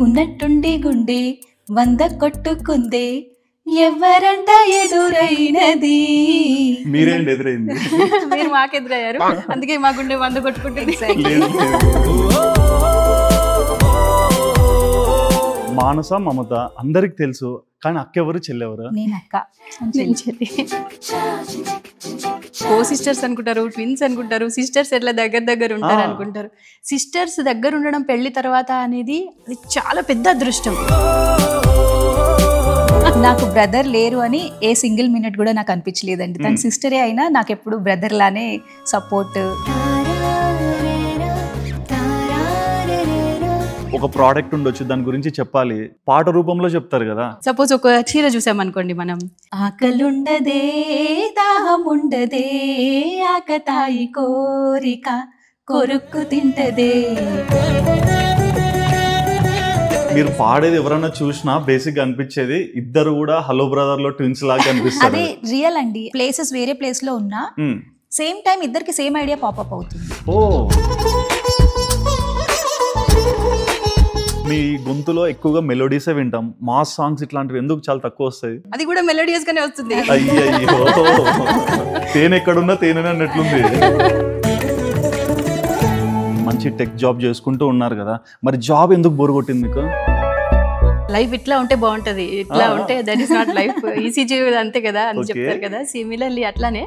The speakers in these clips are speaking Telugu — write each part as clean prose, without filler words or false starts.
ఉన్నట్టుండి గుండె 100 కొట్టుకుందే ఎవరంట ఎదురైనది. మీరేంటి ఎదురైంది? మీరు మాకు ఎదురయ్యారు, అందుకే మా గుండె 100 కొట్టుకుంటుంది. మానస మమత అందరికి తెలుసు, కానీ అక్కెవరు చెల్లెవరు? నేను అక్క. కో సిస్టర్స్ అనుకుంటారు, ట్విన్స్ అనుకుంటారు, సిస్టర్స్ ఎట్లా దగ్గర దగ్గర ఉంటారు అనుకుంటారు. సిస్టర్స్ దగ్గర ఉండడం పెళ్లి తర్వాత అనేది అది చాలా పెద్ద అదృష్టం. నాకు బ్రదర్ లేరు అని ఏ సింగిల్ మినిట్ కూడా నాకు అనిపించలేదండి. తన సిస్టరే అయినా నాకు ఎప్పుడు బ్రదర్ లానే సపోర్ట్. ఒక ప్రోడక్ట్ ఉండొచ్చు, దాని గురించి చెప్పాలి, పాట రూపంలో చెప్తారు కదా. సపోజ్ ఒక చీర చూసామనుకోండి, మనం ఆకలుండదే దాహముండదే ఆకతాయి కోరిక కొరుక్కు తింటదే. మీరు పాడేది ఎవరైనా చూసినా బేసిక్ గా అనిపించేది ఇద్దరు కూడా హలో బ్రదర్ లో ట్విన్స్ లాగా అనిపిస్తారు. అదే రియల్ అండి. ప్లేసెస్ వేరే ప్లేస్ లో ఉన్నా సేమ్ టైం ఇద్దరికి సేమ్ ఐడియా పాపప్ అవుతుంది. ఓ, మీ గొంతులో ఎక్కువగా మెలోడీసే వింటాం, మాస్ సాంగ్స్ ఇట్లాంటివి ఎందుకు చాలా తక్కువ వస్తాయి? అది కూడా మెలోడియస్ గానే వస్తుంది. అయ్యో, తేనె ఎక్కడున్నా తేనె అన్నట్లుంది. మంచి టెక్ జాబ్ చేసుకుంటూ ఉన్నారు కదా, మరి జాబ్ ఎందుకు బోర్ కొట్టింది మీకు? లైఫ్ ఇట్లా ఉంటే బాగుంటది, ఇట్లా ఉంటే that is not life, ECG అంతే కదా అని చెప్తారు కదా. సిమిలర్లీ అట్లానే.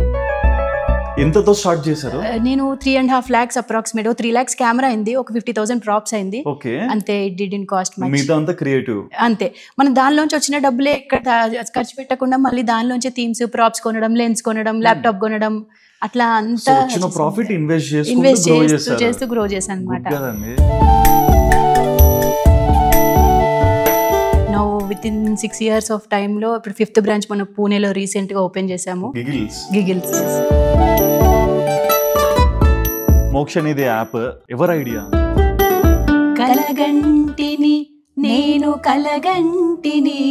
ఎంతతో స్టార్ట్ చేశారు? నేను 3.5 lakhs అప్రాక్సిమేట్, 3 lakhs కెమెరా అయింది, ఒక 50,000 ప్రాప్స్ అయింది అంతే. It didn't cost much. మీతో అంతా క్రియేటివ్ అంతే. మనం దానిలోంచి వచ్చిన డబ్బులే ఎక్కడ ఖర్చు పెట్టకుండా మళ్ళీ దానిలోంచి థీమ్స్, ప్రాప్స్ కొనడం, లెన్స్ కొనడం, ల్యాప్టాప్ కొనడం, అట్లా అంతా వచ్చిన ప్రాఫిట్ ఇన్వెస్ట్ చేస్తూ గ్రో చేశాను అన్నమాట. Now with in 6 years of time లో ఇప్పుడు 5th బ్రాంచ్ మనం పూణేలో రీసెంట్ గా ఓపెన్ చేసాము, గిగిల్స్. మోక్షనిధి యాప్ ఎవరి ఐడియా? కలగంటిని నేను కలగంటిని,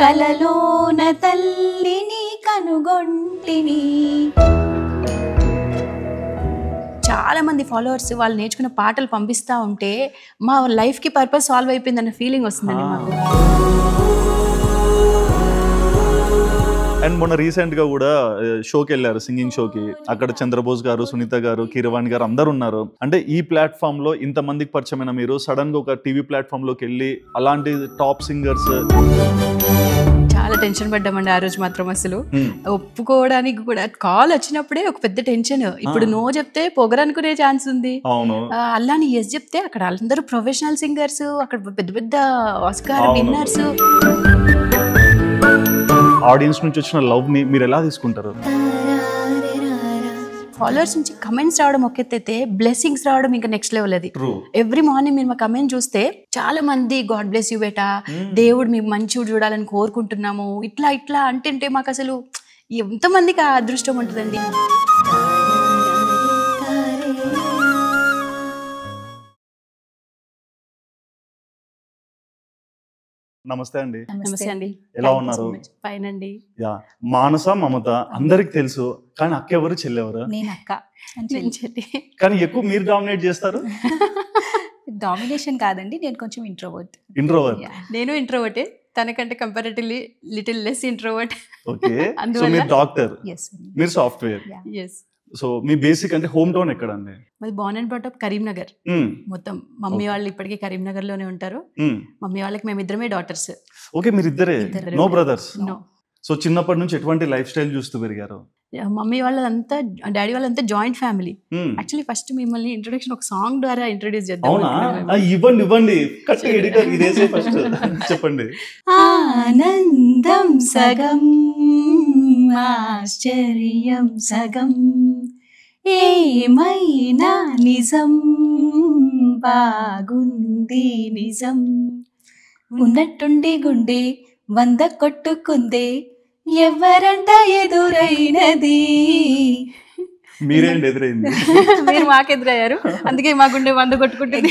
కలలోన తల్లిని కనుగొంటిని. చాలా మంది ఫాలోవర్స్ వాళ్ళు నేర్చుకున్న పాటలు పంపిస్తూ ఉంటే మా లైఫ్కి పర్పస్ సాల్వ్ అయిపోయిందన్న ఫీలింగ్ వస్తుందండి మాకు. అండ్ మొన్న రీసెంట్ గా కూడా షోకి వెళ్ళారు, సింగింగ్ షోకి. అక్కడ చంద్రబోస్ గారు, సునీత గారు, కీరవాణి గారు అందరు ఉన్నారు. అంటే ఈ ప్లాట్ఫామ్ లో ఇంత మందికి పరిచయమైన మీరు సడన్ గా ఒక టీవీ ప్లాట్ఫామ్ లోకి వెళ్ళి అలాంటి టాప్ సింగర్స్. చాలా టెన్షన్ పడ్డామండి ఆ రోజు మాత్రం. అసలు ఒప్పుకోవడానికి కూడా కాల్ వచ్చినప్పుడే ఒక పెద్ద టెన్షన్. ఇప్పుడు నో చెప్తే పొగరనుకునే ఛాన్స్ ఉంది, అలాని ఎస్ చెప్తే అక్కడ అందరూ ప్రొఫెషనల్ సింగర్స్, అక్కడ పెద్ద పెద్ద ఆస్కార్ విన్నర్స్. ఆడియన్స్ నుంచి వచ్చిన లవ్ ని మీరు ఎలా తీసుకుంటారు? ఫాలోవర్స్ నుంచి కమెంట్స్ రావడం ఒక ఎత్తైతే, బ్లెస్సింగ్స్ రావడం ఇంకా నెక్స్ట్ లెవెల్. అది ఎవ్రీ మార్నింగ్ మీరు మా కమెంట్ చూస్తే చాలా మంది గాడ్ బ్లెస్ యూ బేటా, దేవుడు మీ మంచి చూడాలని కోరుకుంటున్నాము, ఇట్లా ఇట్లా అంటే మాకు అసలు ఎంతమందికి ఆ అదృష్టం ఉంటుందండి. నమస్తే అండి. నమస్తే అండి. ఎలా ఉన్నారు? ఫైన్ అండి. మానస మమత అందరికి తెలుసు, కానీ అక్కెవరు చెల్లెవరు? నేను అక్క. కానీ ఎక్కువ మీరు డామినేట్ చేస్తారు. డామినేషన్ కాదండి, నేను కొంచెం ఇంట్రోవర్ట్. నేను ఇంట్రోవర్టే, తనకంటే comparatively little less introvert. Okay. So మీరు డాక్టర్, మీరు సాఫ్ట్వేర్. సో మీ బేసిక్ అంటే హోమ్ టౌన్ ఎక్కడ అండి? మాది Born and brought up Karimnagar. మొత్తం మమ్మీ వాళ్ళు ఇప్పటికీ కరీంనగర్ లోనే ఉంటారు. మమ్మీ వాళ్ళకి మేమిద్దరమే డాటర్స్. ఓకే, మీరు ఇద్దరే, నో బ్రదర్స్? నో. సో చిన్నప్పటి నుంచి ఎటువంటి లైఫ్ స్టైల్ చూస్తూ పెరిగారు? మమ్మీ వాళ్ళంతా, డాడీ వాళ్ళంతా జాయింట్ ఫ్యామిలీ. యాక్చువల్లీ ఫస్ట్ మిమ్మల్ని ఇంట్రొడక్షన్ ఒక సాంగ్ ద్వారా ఇంట్రొడ్యూస్ చేద్దాం. ఇవ్వండి ఎడిటర్, ఇదేసే ఫస్ట్ చెప్పండి. ఆనందం సగం ఆశ్చర్యం సగం, ఏమైనా నిజం బాగుంది నిజం. ఉన్నట్టుండి గుండె 100 కొట్టుకుందే ఎవరంట ఎదురైనది. మీరేంటి ఎదురైంది? మీరు మాకు ఎదురయ్యారు, అందుకే మా గుండె 100 కొట్టుకుంటుంది.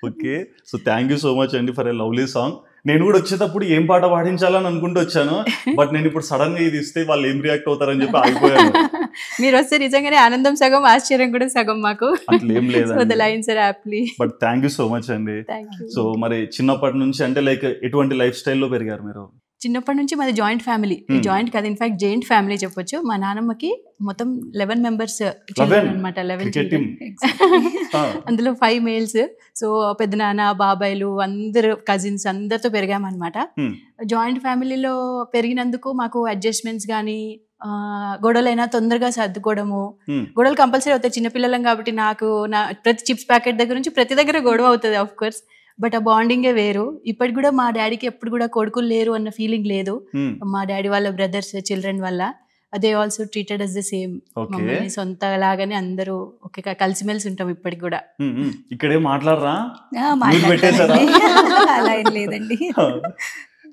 Okay, so thank you so much అండి ఫర్ ఎ లవ్లీ సాంగ్. నేను కూడా వచ్చేటప్పుడు ఏం పాట పాడించాలని అనుకుంటూ వచ్చాను, బట్ నేను ఇప్పుడు సడన్ గా ఇది ఇస్తే వాళ్ళు ఏం రియాక్ట్ అవుతారని చెప్పి ఆగిపోయాను. మీరు వస్తే నిజంగానే ఆనందం సగం, ఆశ్చర్యం కూడా సగం మాకు. అట్లా ఏం సో ద లేదండి. లైన్స్ ఆర్ యాప్లీ. But thank you so much అండి. Thank you. సో మరి చిన్నప్పటి నుంచి అంటే లైక్ ఎటువంటి లైఫ్ స్టైల్లో పెరిగారు మీరు? చిన్నప్పటి నుంచి మాది జాయింట్ ఫ్యామిలీ. జాయింట్ కాదు, ఇన్ఫాక్ట్ జెయింట్ ఫ్యామిలీ చెప్పొచ్చు. మా నాన్నమ్మకి మొత్తం 11 మెంబర్స్ చిల్డ్రన్ అనమాట. 11 క్రికెట్ టీమ్. అందులో 5 మేల్స్. సో పెద్దనాన్న, బాబాయిలు, అందరు కజిన్స్ అందరితో పెరిగామన్నమాట. జాయింట్ ఫ్యామిలీలో పెరిగినందుకు మాకు అడ్జస్ట్మెంట్స్ కానీ గొడవలైనా తొందరగా సర్దుకోవడము. గొడవలు కంపల్సరీ అవుతాయి, చిన్నపిల్లలం కాబట్టి. నాకు ప్రతి చిప్స్ ప్యాకెట్ దగ్గర నుంచి ప్రతి దగ్గర గొడవ అవుతుంది ఆఫ్ కోర్స్. బట్ ఆ బాండింగే వేరు. ఇప్పటికి కూడా మా డాడీకి ఎప్పుడు కూడా కొడుకులు లేరు అన్న ఫీలింగ్ లేదు. మా డాడీ వాళ్ళ బ్రదర్స్ చిల్డ్రన్ వల్ల they also treated us the same. మమ్మల్ని సొంత లాగానే అందరూ ఒకే కలిసిమెలిసి ఉంటాం ఇప్పటికి కూడా. ఇక్కడే మాట్లాడరా? అలా ఏం లేదండి.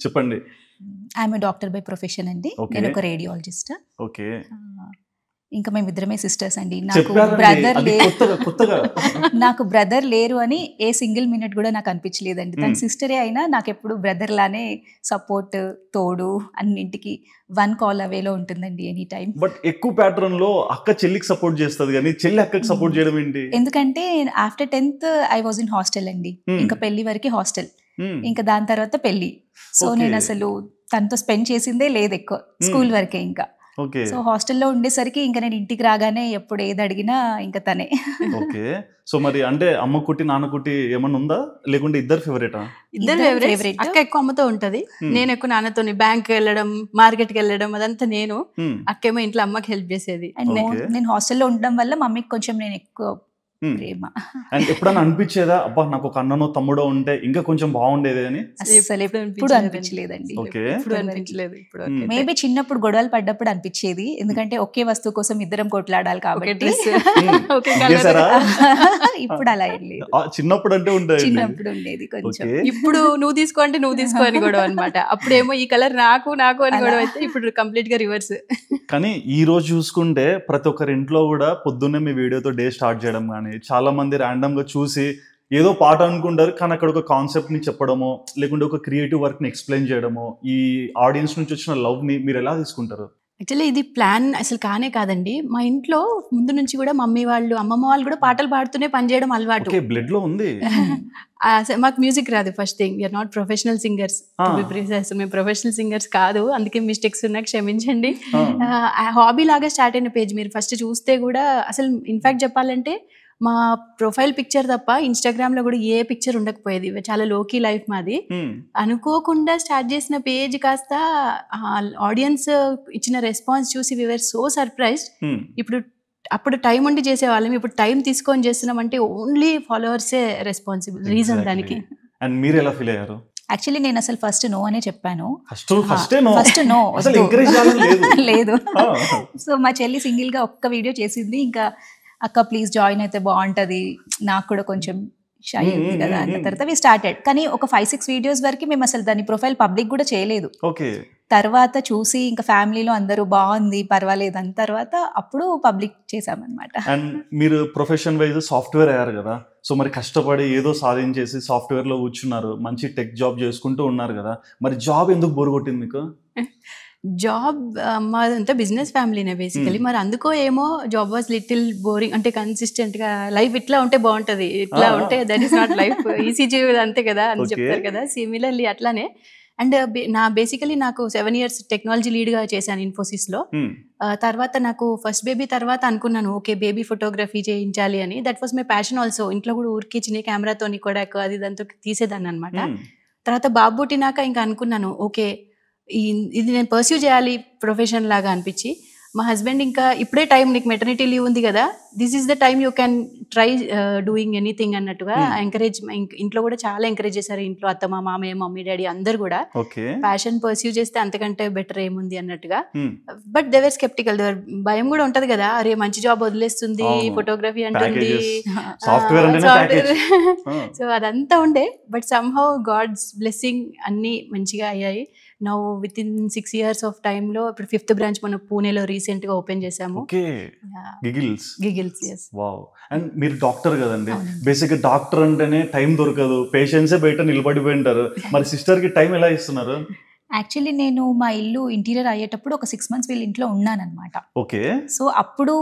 చెప్పండి. ఐఎమ్ డాక్టర్ బై ప్రొఫెషన్ అండి. నేను ఒక రేడియాలజిస్ట్. ఓకే. ఇంకా మేమిద్దరమే సిస్టర్స్ అండి. నాకు బ్రదర్ లేరు అని ఏ సింగిల్ మినిట్ కూడా నాకు అనిపించలేదండి. తన సిస్టరే అయినా నాకు ఎప్పుడు బ్రదర్ లానే సపోర్ట్, తోడు, అన్నింటికి 1 కాల్ అవేలో ఉంటుందండి ఎనీ టైం. బట్ ఎక్కువ ప్యాటర్న్ లో అక్క చెల్లికి సపోర్ట్ చేస్తుంది కానీ చెల్లి అక్కకి సపోర్ట్ చేయడం ఏంటి? ఎందుకంటే after 10th I was in hostel అండి. ఇంకా పెళ్లి వరకు హాస్టల్, ఇంకా దాని తర్వాత పెళ్లి. సో నేను అసలు తనతో స్పెండ్ చేసిందే లేదు ఎక్కువ, స్కూల్ వరకే. ఇంకా సో హాస్టల్లో ఉండేసరికి ఇంకా నేను ఇంటికి రాగానే ఎప్పుడు ఏది అడిగినా ఇంకా తనే. ఓకే. సో మరి అంటే అమ్మ కుట్టి నాన్న కుట్టి ఏమన్నా ఉందా, లేకుంటే ఇద్దరు ఫేవరెటా? ఇద్దరు ఫేవరెట్. అక్క ఎక్కువ అమ్మతో ఉంటది, నేను ఎక్కువ నాన్నతో. బ్యాంక్ వెళ్ళడం, మార్కెట్ కి వెళ్ళడం అదంతా నేను. అక్కేమో ఇంట్లో అమ్మకి హెల్ప్ చేసేది. అండ్ నేను హాస్టల్లో ఉండడం వల్ల మమ్మీకి కొంచెం నేను ఎక్కువ ప్రేమ. అండ్ ఎప్పుడన్నా అనిపించేదా అబ్బా నాకు ఒక అన్ననో తమ్ముడో ఉంటే ఇంకా కొంచెం బాగుండేది అని? అసలు ఎప్పుడు అనిపించలేదండి. మేబీ చిన్నప్పుడు గొడవలు పడ్డప్పుడు అనిపించేది, ఎందుకంటే ఒకే వస్తువు కోసం ఇద్దరం కొట్లాడాలి కాబట్టి. ఇప్పుడు అలా ఏం లేదు. చిన్నప్పుడు అంటే చిన్నప్పుడు ఉండేది కొంచెం. ఇప్పుడు నువ్వు తీసుకో అంటే నువ్వు తీసుకో అని గొడవ అనమాట. అప్పుడేమో ఈ కలర్ నాకు నాకు అని గొడవ అయితే ఇప్పుడు కంప్లీట్ గా రివర్స్. కానీ ఈ రోజు చూసుకుంటే ప్రతి ఒక్కరి ఇంట్లో కూడా పొద్దున్నే మీ వీడియోతో డే స్టార్ట్ చేయడం కానీ, చాలా మంది ర్యాండమ్ గా చూసి ఏదో పాట అనుకుంటారు కానీ అక్కడ ఒక కాన్సెప్ట్ ని చెప్పడమో లేకుంటే ఒక క్రియేటివ్ వర్క్ ని ఎక్స్ప్లెయిన్ చేయడమో, ఈ ఆడియన్స్ నుంచి వచ్చిన లవ్ ని మీరు ఎలా తీసుకుంటారు? యాక్చువల్లీ ఇది ప్లాన్ అసలు కానే కాదండి. మా ఇంట్లో ముందు నుంచి కూడా మమ్మీ వాళ్ళు, అమ్మమ్మ వాళ్ళు కూడా పాటలు పాడుతూనే పనిచేయడం అలవాటు. బ్లడ్ లో ఉంది. మాకు మ్యూజిక్ రాదు. First thing, we're not professional singers. మేము ప్రొఫెషనల్ సింగర్స్ కాదు, అందుకే మిస్టేక్స్ ఉన్నా క్షమించండి. హాబీ లాగా స్టార్ట్ అయిన పేజ్. మీరు ఫస్ట్ చూస్తే కూడా అసలు ఇన్ఫాక్ట్ చెప్పాలంటే మా ప్రొఫైల్ పిక్చర్ తప్ప ఇన్స్టాగ్రామ్ లో కూడా ఏ పిక్చర్ ఉండకపోయేది. చాలా లోకీ లైఫ్ మాది. అనుకోకుండా స్టార్ట్ చేసిన పేజ్ కాస్త ఆడియన్స్ ఇచ్చిన రెస్పాన్స్ చూసి వి వర్ సో సర్ప్రైజ్డ్. ఇప్పుడు అప్పుడు టైం ఉండి చేసేవాళ్ళం, ఇప్పుడు టైం తీసుకొని చేస్తున్నాం అంటే ఓన్లీ ఫాలోవర్సే రెస్పాన్సిబుల్ రీజన్ దానికి. అండ్ మీరు ఎలా ఫీల్ అయ్యారు? యాక్చువల్లీ నేను అసలు ఫస్ట్ నో అనే చెప్పాను. ఫస్ట్ నో లేదు. సో మా చెల్లి సింగిల్ గా ఒక్క వీడియో చేసింది, ఇంకా అక్క ప్లీజ్ జాయిన్ అయితే బాగుంటది, నాకు కూడా కొంచెం షై ఉంది కదా అన్న తర్వాత వి స్టార్టెడ్. కానీ ఒక 5-6 వీడియోస్ వరకు మేము అసలు దాని ప్రొఫైల్ పబ్లిక్ కూడా చేయలేదు. తర్వాత చూసి ఇంకా ఫ్యామిలీలో అందరూ బాగుంది పర్వాలేదు అన్న తర్వాత అప్పుడు పబ్లిక్ చేసామన్నమాట. అండ్ మీరు ప్రొఫెషన్ వైజ్ సాఫ్ట్వేర్ అయ్యారు కదా, సో మరి కష్టపడి ఏదో సాధించేసి సాఫ్ట్వేర్ లో కూర్చున్నారు, మంచి టెక్ జాబ్ చేసుకుంటూ ఉన్నారు కదా, మరి జాబ్ ఎందుకు బోర్ కొట్టింది మీకు? జాబ్ మాదంతా బిజినెస్ ఫ్యామిలీనే బేసికలీ. మరి అందుకో ఏమో జాబ్ వాజ్ లిటిల్ బోరింగ్. అంటే కన్సిస్టెంట్ గా లైఫ్ ఇట్లా ఉంటే బాగుంటది, ఇట్లా ఉంటే that is not life, ECG అంతే కదా అని చెప్తారు కదా. సిమిలర్లీ అట్లానే. అండ్ బేసికలీ నాకు 7 years టెక్నాలజీ లీడ్ గా చేశాను ఇన్ఫోసిస్ లో. తర్వాత నాకు ఫస్ట్ బేబీ తర్వాత అనుకున్నాను ఓకే బేబీ ఫోటోగ్రఫీ చేయించాలి అని. That was my passion also. ఇంట్లో కూడా ఊరికి చిన్న కెమెరాతోని కూడా అది దాంతో తీసేదాన్ని అనమాట. తర్వాత బాబు పుట్టినాక ఇంకా అనుకున్నాను ఓకే ఇది నేను పర్స్యూ చేయాలి ప్రొఫెషన్ లాగా అనిపించి, మా హస్బెండ్ ఇంకా ఇప్పుడే టైం, నీకు మెటర్నిటీ లీవ్ ఉంది కదా, this is the time you can try doing anything అన్నట్టుగా ఎంకరేజ్. ఇంట్లో కూడా చాలా ఎంకరేజ్ చేశారు. ఇంట్లో అత్తమ్మ, మామయ్య, మమ్మీ, డాడీ అందరు కూడా ప్యాషన్ పర్స్యూ చేస్తే అంతకంటే బెటర్ ఏముంది అన్నట్టుగా. But they were sceptical. భయం కూడా ఉంటది కదా, అరే మంచి జాబ్ వదిలేస్తుంది, ఫోటోగ్రఫీ అంటుంది, సో అదంతా ఉండే. బట్ సమ్హౌ గాడ్స్ బ్లెస్సింగ్ అన్ని మంచిగా అయ్యాయి. Now with in 6 years of time లో ఇప్పుడు 5th బ్రాంచ్ మనం పూణేలో రీసెంట్ గా ఓపెన్ చేసాము. గిగిల్స్. వావ్. అండ్ మీరు డాక్టర్ కదండి, బేసిక్ గా డాక్టర్ అంటేనే టైం దొరకదు, పేషెంట్సే బయట నిలబడిపోయి ఉంటారు. మరి సిస్టర్ కి టైం ఎలా ఇస్తున్నారు? యాక్చువల్లీ నేను మా ఇల్లు ఇంటీరియర్ అయ్యేటప్పుడు ఒక 6 months వీళ్ళ ఇంట్లో ఉన్నానన్నమాట. ఓకే. సో అప్పుడు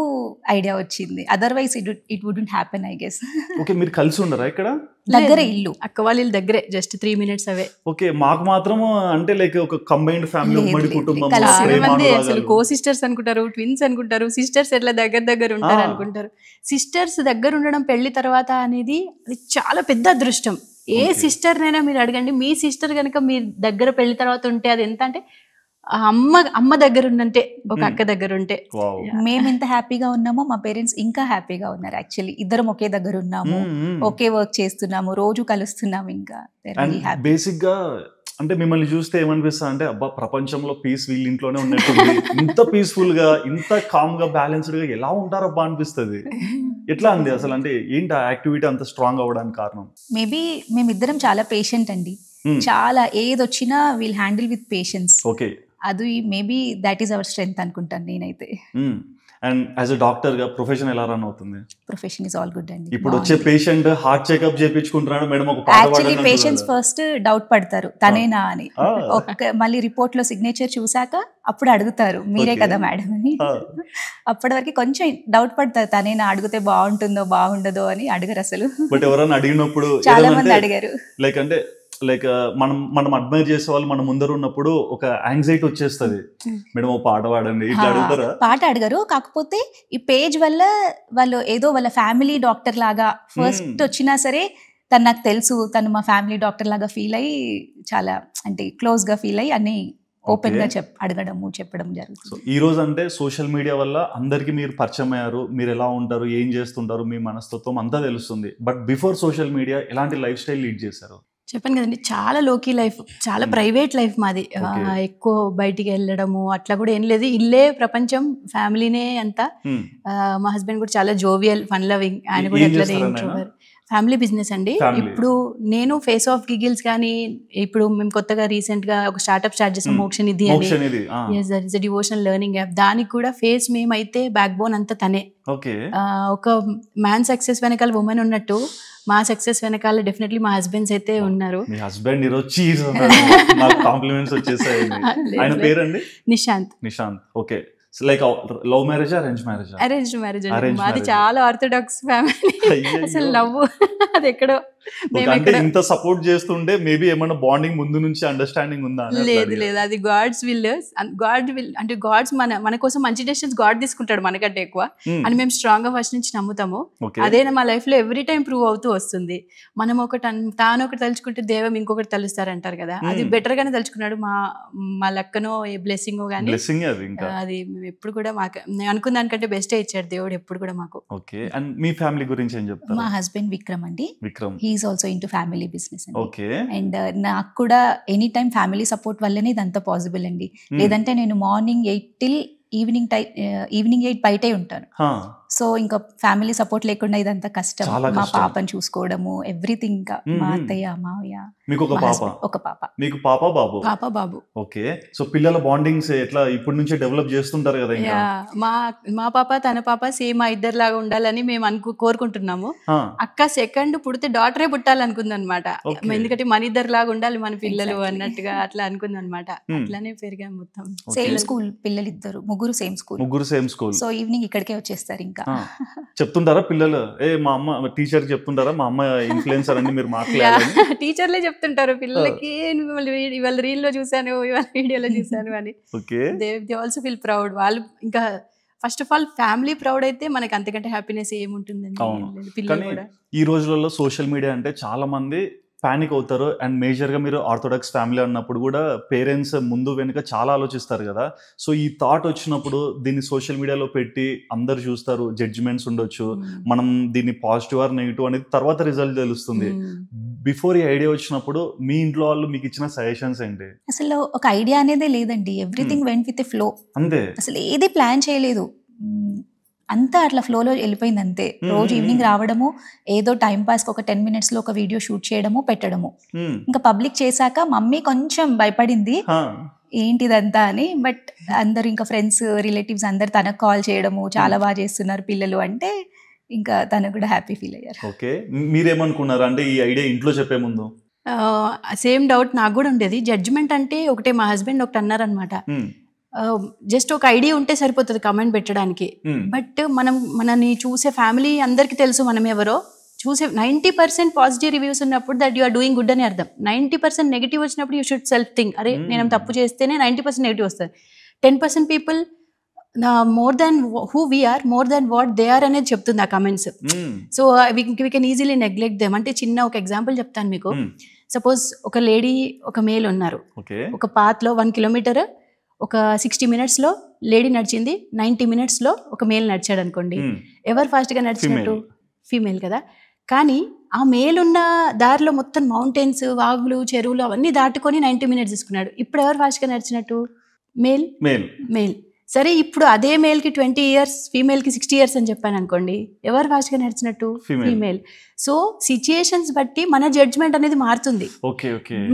ఐడియా వచ్చింది. Otherwise it wouldn't happen I guess. Okay, మీరు కలిసి ఉండరా ఇక్కడ? దగ్గరే ఇల్లు, అక్క వాళ్ళ ఇల్లు దగ్గరే, జస్ట్ 3 minutes అవే. ఓకే, మాకు మాత్రం అంటే లైక్ ఒక కంబైన్డ్ ఫ్యామిలీ, ఉమ్మడి కుటుంబం, చాలా మంది అసలు కో సిస్టర్స్ అనుకుంటారు, ట్విన్స్ అనుకుంటారు, సిస్టర్స్ ఎట్లా దగ్గర ఉంటారు అనుకుంటారు. సిస్టర్స్ దగ్గర ఉండడం పెళ్లి తర్వాత అనేది అది చాలా పెద్ద అదృష్టం. ఏ సిస్టర్నైనా మీరు అడగండి, మీ సిస్టర్ కనుక మీ దగ్గర పెళ్లి తర్వాత ఉంటే అది ఎంత అంటే అమ్మ దగ్గర ఉన్నంటే, ఒక అక్క దగ్గర ఉంటే. మేము ఎంత హ్యాపీగా ఉన్నామో మా పేరెంట్స్ ఇంకా హ్యాపీగా ఉన్నారు. యాక్చువల్లీ ఇద్దరం ఒకే దగ్గర ఉన్నాము, ఒకే వర్క్ చేస్తున్నాము, రోజు కలుస్తున్నాము. ఇంకా బేసిక్ గా అంటే మిమ్మల్ని చూస్తే ఏమనిపిస్తుంది అంటే, అబ్బా ప్రపంచంలో పీస్ వీళ్ళ ఇంట్లోనే ఉన్నట్టుంది, ఇంత పీస్ఫుల్ గా, ఇంత కామ్ గా, బ్యాలెన్స్డ్ గా ఎలా ఉంటారబ్బా అనిపిస్తుంది. ఎట్లా అండి అసలు, అంటే ఏంటి ఆ యాక్టివిటీ అంత స్ట్రాంగ్ అవ్వడానికి కారణం? మేబీ మేమిద్దరం చాలా పేషెంట్ అండి. చాలా ఏది వచ్చినా we'll handle with patience. Okay, అది maybe that is our strength అనుకుంటాను నేనైతే. అండ్ యాజ్ ఎ డాక్టర్ గా ప్రొఫెషన్ ఎలా రన్ అవుతుంది? ప్రొఫెషన్ ఇస్ ఆల్ గుడ్ అండి. ఇప్పుడు వచ్చే పేషెంట్ హార్ట్ చెకప్ చేయించుకుంటున్నాడు మేడం, ఒక యాక్చువల్లీ పేషెంట్స్ ఫస్ట్ డౌట్ పడతారు తనేనా అని. మళ్ళీ రిపోర్ట్ లో సిగ్నేచర్ చూసాక అప్పుడు అడుగుతారు మీరే కదా మేడం అని. అప్పటి వరకు కొంచెం డౌట్ పడతారు తనేనా, అడిగితే బాగుంటుందో బాగుండదో అని అడగరు అసలు. బట్ ఎవరైనా అడిగినప్పుడు చాలా మంది అడిగారు. లైక్ మనం అడ్మైర్ చేసే వాళ్ళు మన ముందర ఉన్నప్పుడు ఒక యాంగ్జైటీ వచ్చేస్తుంది, మేడం ఓ పాట పాడండి ఇట్లా అడుగుతారా? పాట అడగరు, కాకపోతే ఈ పేజ్ వల్ల వాళ్ళు ఏదో వాళ్ళ ఫ్యామిలీ డాక్టర్ లాగా ఫస్ట్ వచ్చినా సరే తను నాకు తెలుసు, తను మా ఫ్యామిలీ డాక్టర్ లాగా ఫీల్ అయ్యి చాలా అంటే క్లోజ్ గా ఫీల్ అయ్యి అన్ని ఓపెన్ గా అడగడము చెప్పడం జరుగుతుంది. ఈ రోజు అంటే సోషల్ మీడియా వల్ల అందరికి మీరు పరిచయం అయ్యారు, మీరు ఎలా ఉంటారు, ఏం చేస్తుంటారు, మీ మనస్తత్వం అంతా తెలుస్తుంది. బట్ బిఫోర్ సోషల్ మీడియా ఎలాంటి లైఫ్ స్టైల్ లీడ్ చేశారు? చెప్పాను కదండి, చాలా లోకీ లైఫ్, చాలా ప్రైవేట్ లైఫ్ మాది. ఎక్కువ బయటికి వెళ్ళడము అట్లా కూడా ఏం లేదు. ఇల్లే ప్రపంచం, ఫ్యామిలీనే అంతా. మా హస్బెండ్ కూడా చాలా జోవియల్, ఫన్ లవింగ్. ఆయన కూడా ఎట్లనే ఇంట్రోవర్ట్. ఫ్యామిలీ బిజినెస్ అండి. ఇప్పుడు నేను ఫేస్ ఆఫ్ గిగిల్స్ కానీ, ఇప్పుడు మేము కొత్తగా రీసెంట్ గా ఒక స్టార్ట్అప్ స్టార్ట్ చేసాం, మోక్షనిధి అని. That is devotional learning app. దానికి కూడా ఫేస్ మేమైతే బ్యాక్ బోన్ అంతా తనే. ఒక మ్యాన్ సక్సెస్ వెనకాల ఉమెన్ ఉన్నట్టు మా సక్సెస్ వెనకాల డెఫినెట్లీ మా హస్బెండ్స్ అయితే ఉన్నారు. మీ హస్బెండ్ కాంప్లిమెంట్స్ వచ్చేసాయి. ఆయన పేరండి? Nishant. Nishant. Okay, like love marriage, arrange marriage? Arrange marriage అండి మాది. చాలా ఆర్థోడాక్స్ ఫ్యామిలీ. అసలు లవ్ అది ఎక్కడో. ఇంత సపోర్ట్ చేస్తుంటే మేబీ ఏమైనా బాండింగ్ ముందు నుంచి అండర్స్టాండింగ్ ఉందా? లేదు, అది గాడ్స్ విల్. అంటే గాడ్స్ మన కోసం మంచి డెసిషన్స్ గాడ్ తీసుకుంటాడు మనకంటే ఎక్కువ అని మేము స్ట్రాంగ్ గా ఫస్ట్ నుంచి నమ్ముతాము. అదే మా లైఫ్ లో ఎవ్రీ టైం ప్రూవ్ అవుతూ వస్తుంది. మనం తాను ఒకటి తలుచుకుంటే దేవం ఇంకొకటి తలుస్తారంటారు కదా, అది బెటర్ గానే తలుచుకున్నాడు. మా లక్కనో బ్లెస్సింగ్ గానీ అది ఎప్పుడు కూడా మాకు అనుకున్న దానికంటే బెస్టే ఇచ్చాడు దేవుడు ఎప్పుడు కూడా మాకు. ఓకే, అండ్ మీ ఫ్యామిలీ గురించి ఏం చెప్తారు? మా హస్బెండ్ విక్రమ్ అండి. Vikram is also into family business. Okay, and నాకు కూడా ఎనీ టైం ఫ్యామిలీ సపోర్ట్ వల్లనే ఇదంతా పాసిబుల్ అండి. లేదంటే నేను మార్నింగ్ 8 till ఈవినింగ్ 8 బయటే ఉంటాను. సో ఇంకా ఫ్యామిలీ సపోర్ట్ లేకుండా ఇదంతా కష్టం. మా పాపని చూసుకోవడము, ఎవ్రీథింగ్. ఇంకా మా అత్తయ్య, మావయ్య. మీకు ఒక పాప? ఒక పాప. మీకు పాప బాబు? పాప బాబు. ఓకే, సో పిల్లల బాండింగ్స్ ఎట్లా ఇప్పటి నుంచే డెవలప్ చేస్తుంటారు కదా? మా పాప తన పాప సేమ్ మా ఇద్దరు లాగా ఉండాలని మేము కోరుకుంటున్నాము. అక్క సెకండ్ పుడితే డాటరే పుట్టాలనుకుంది అనమాట. ఎందుకంటే మన ఇద్దరు లాగా ఉండాలి మన పిల్లలు అన్నట్టుగా అట్లా అనుకుంది అనమాట. అట్లానే పెరిగాం మొత్తం. సేమ్ స్కూల్ పిల్లలు ఇద్దరు, ముగ్గురు సేమ్ స్కూల్. సో ఈవినింగ్ ఇక్కడికే వచ్చేస్తారు. ఇంకా చెప్తుంటారా పిల్లలు, మా అమ్మ టీచర్ చెప్తుంటారా, మా అమ్మ ఇన్ఫ్లుయెన్సర్ అని మీరు మాట్లాడాలి? టీచర్లే చెప్తుంటారు పిల్లలకి, ఇవాళ రీల్ లో చూసాను, ఇవాళ వీడియోలో చూసాను అని. They also feel proud. వాళ్ళు ఇంకా first of all family proud అయితే మనకి అంతకంటే హ్యాపీనెస్ ఏముంటుందండి పిల్లలు కూడా. ఈ రోజులలో సోషల్ మీడియా అంటే చాలా మంది పానిక్ అవుతారు. అండ్ మేజర్గా మీరు ఆర్థోడాక్స్ ఫ్యామిలీ అన్నప్పుడు కూడా పేరెంట్స్ ముందు వెనుక చాలా ఆలోచిస్తారు కదా. సో ఈ థాట్ వచ్చినప్పుడు దీన్ని సోషల్ మీడియాలో పెట్టి అందరు చూస్తారు, జడ్జిమెంట్స్ ఉండొచ్చు, మనం దీన్ని పాజిటివ్ ఆర్ నెగిటివ్ అనేది తర్వాత రిజల్ట్ తెలుస్తుంది. బిఫోర్ ఈ ఐడియా వచ్చినప్పుడు మీ ఇంట్లో వాళ్ళు మీకు ఇచ్చిన సజెషన్స్ ఏంటి? అసలు ఒక ఐడియా అనేదే లేదండి. Everything went with a flow. అంతే, అసలు ఏది ప్లాన్ చేయలేదు, అంతా అట్లా ఫ్లోలో వెళ్ళిపోయింది అంతే. రోజు ఈవినింగ్ రావడము, ఏదో టైం పాస్ ఒక 10 minutes లో ఒక వీడియో షూట్ చేయడము, పెట్టడము. ఇంకా పబ్లిక్ చేశాక మమ్మీ కొంచెం భయపడింది ఏంటిదంతా అని. బట్ అందరు ఇంకా ఫ్రెండ్స్, రిలేటివ్స్ అందరు తనకు కాల్ చేయడము, చాలా బాగా చేస్తున్నారు పిల్లలు అంటే ఇంకా తనకు కూడా హ్యాపీ ఫీల్ అయ్యారు. ఓకే, మీరేమనుకున్నారు అంటే ఈ ఐడియా ఇంట్లో చెప్పే ముందు? సేమ్ డౌట్ నాకు కూడా ఉండేది. జడ్జ్మెంట్ అంటే ఒకటే, మా హస్బెండ్ ఒకటి అన్నారనమాట, జస్ట్ ఒక ఐడియా ఉంటే సరిపోతుంది కమెంట్ పెట్టడానికి. బట్ మనని చూసే ఫ్యామిలీ అందరికీ తెలుసు మనం ఎవరో. చూసే 90% పాజిటివ్ రివ్యూస్ ఉన్నప్పుడు that you are doing good అని అర్థం. 90% నెగిటివ్ వచ్చినప్పుడు యూ షుడ్ సెల్ఫ్ థింక్, అరే నేను తప్పు చేస్తేనే 90% నెగిటివ్ వస్తుంది. 10% people more than who we're, more than what they are అనేది చెప్తుంది ఆ comments. So we can easily neglect them. అంటే చిన్న ఒక ఎగ్జాంపుల్ చెప్తాను మీకు. సపోజ్ ఒక లేడీ ఒక మేల్ ఉన్నారు. ఒక పాత్లో 1 కిలోమీటర్ ఒక 60 minutesలో లేడీ నడిచింది, 90 minutesలో ఒక మేల్ నడిచాడు అనుకోండి. ఎవరు ఫాస్ట్గా నడిచినట్టు? ఫీమేల్ కదా. కానీ ఆ మేల్ ఉన్న దారిలో మొత్తం మౌంటైన్స్, వాగులు, చెరువులు అవన్నీ దాటుకొని 90 minutes తీసుకున్నాడు. ఇప్పుడు ఎవరు ఫాస్ట్గా నడిచినట్టు? మేల్. సరే, ఇప్పుడు అదే మేల్కి 20 years, ఫీమేల్కి 60 years అని చెప్పాను అనుకోండి, ఎవరు ఫాస్ట్గా నడిచినట్టు? ఫీమేల్. సో సిచ్యుయేషన్స్ బట్టి మన జడ్జ్మెంట్ అనేది మారుతుంది.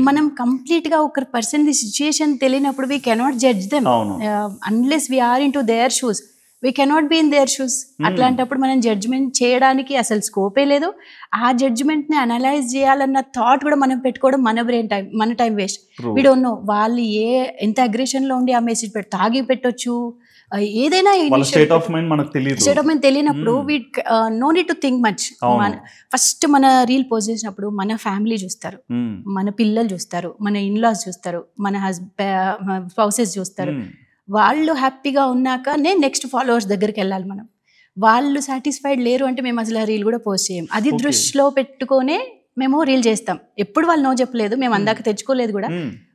మనం కంప్లీట్గా ఒక పర్సన్ సిచ్యుయేషన్ తెలియనప్పుడు we cannot judge them unless we are in to their shoes. We cannot be in their shoes. అట్లాంటప్పుడు మనం జడ్జ్మెంట్ చేయడానికి అసలు స్కోపే లేదు. ఆ జడ్జ్మెంట్ని అనలైజ్ చేయాలన్న థాట్ కూడా మనం పెట్టుకోవడం మన బ్రెయిన్ టైం, మన time waste. We don't know వాళ్ళు ఎంత అగ్రెషన్లో ఉండి ఆ మెసేజ్ తాగి పెట్టొచ్చు, ఏదైనా స్టేట్ ఆఫ్ మైండ్ తెలియనప్పుడు we know need to think much. First మన రీల్ పోస్ట్ చేసినప్పుడు మన ఫ్యామిలీ చూస్తారు, మన పిల్లలు చూస్తారు, మన ఇన్లాస్ చూస్తారు, మన స్పౌసెస్ చూస్తారు. వాళ్ళు హ్యాపీగా ఉన్నాకనే నెక్స్ట్ ఫాలోవర్స్ దగ్గరికి వెళ్ళాలి మనం. వాళ్ళు సాటిస్ఫైడ్ లేరు అంటే మేము అసలు రీల్ కూడా పోస్ట్ చేయం. అది దృష్టిలో పెట్టుకొనే మేము రీల్ చేస్తాం. ఎప్పుడు వాళ్ళు నో చెప్పలేదు, మేము అందాక తెచ్చుకోలేదు కూడా.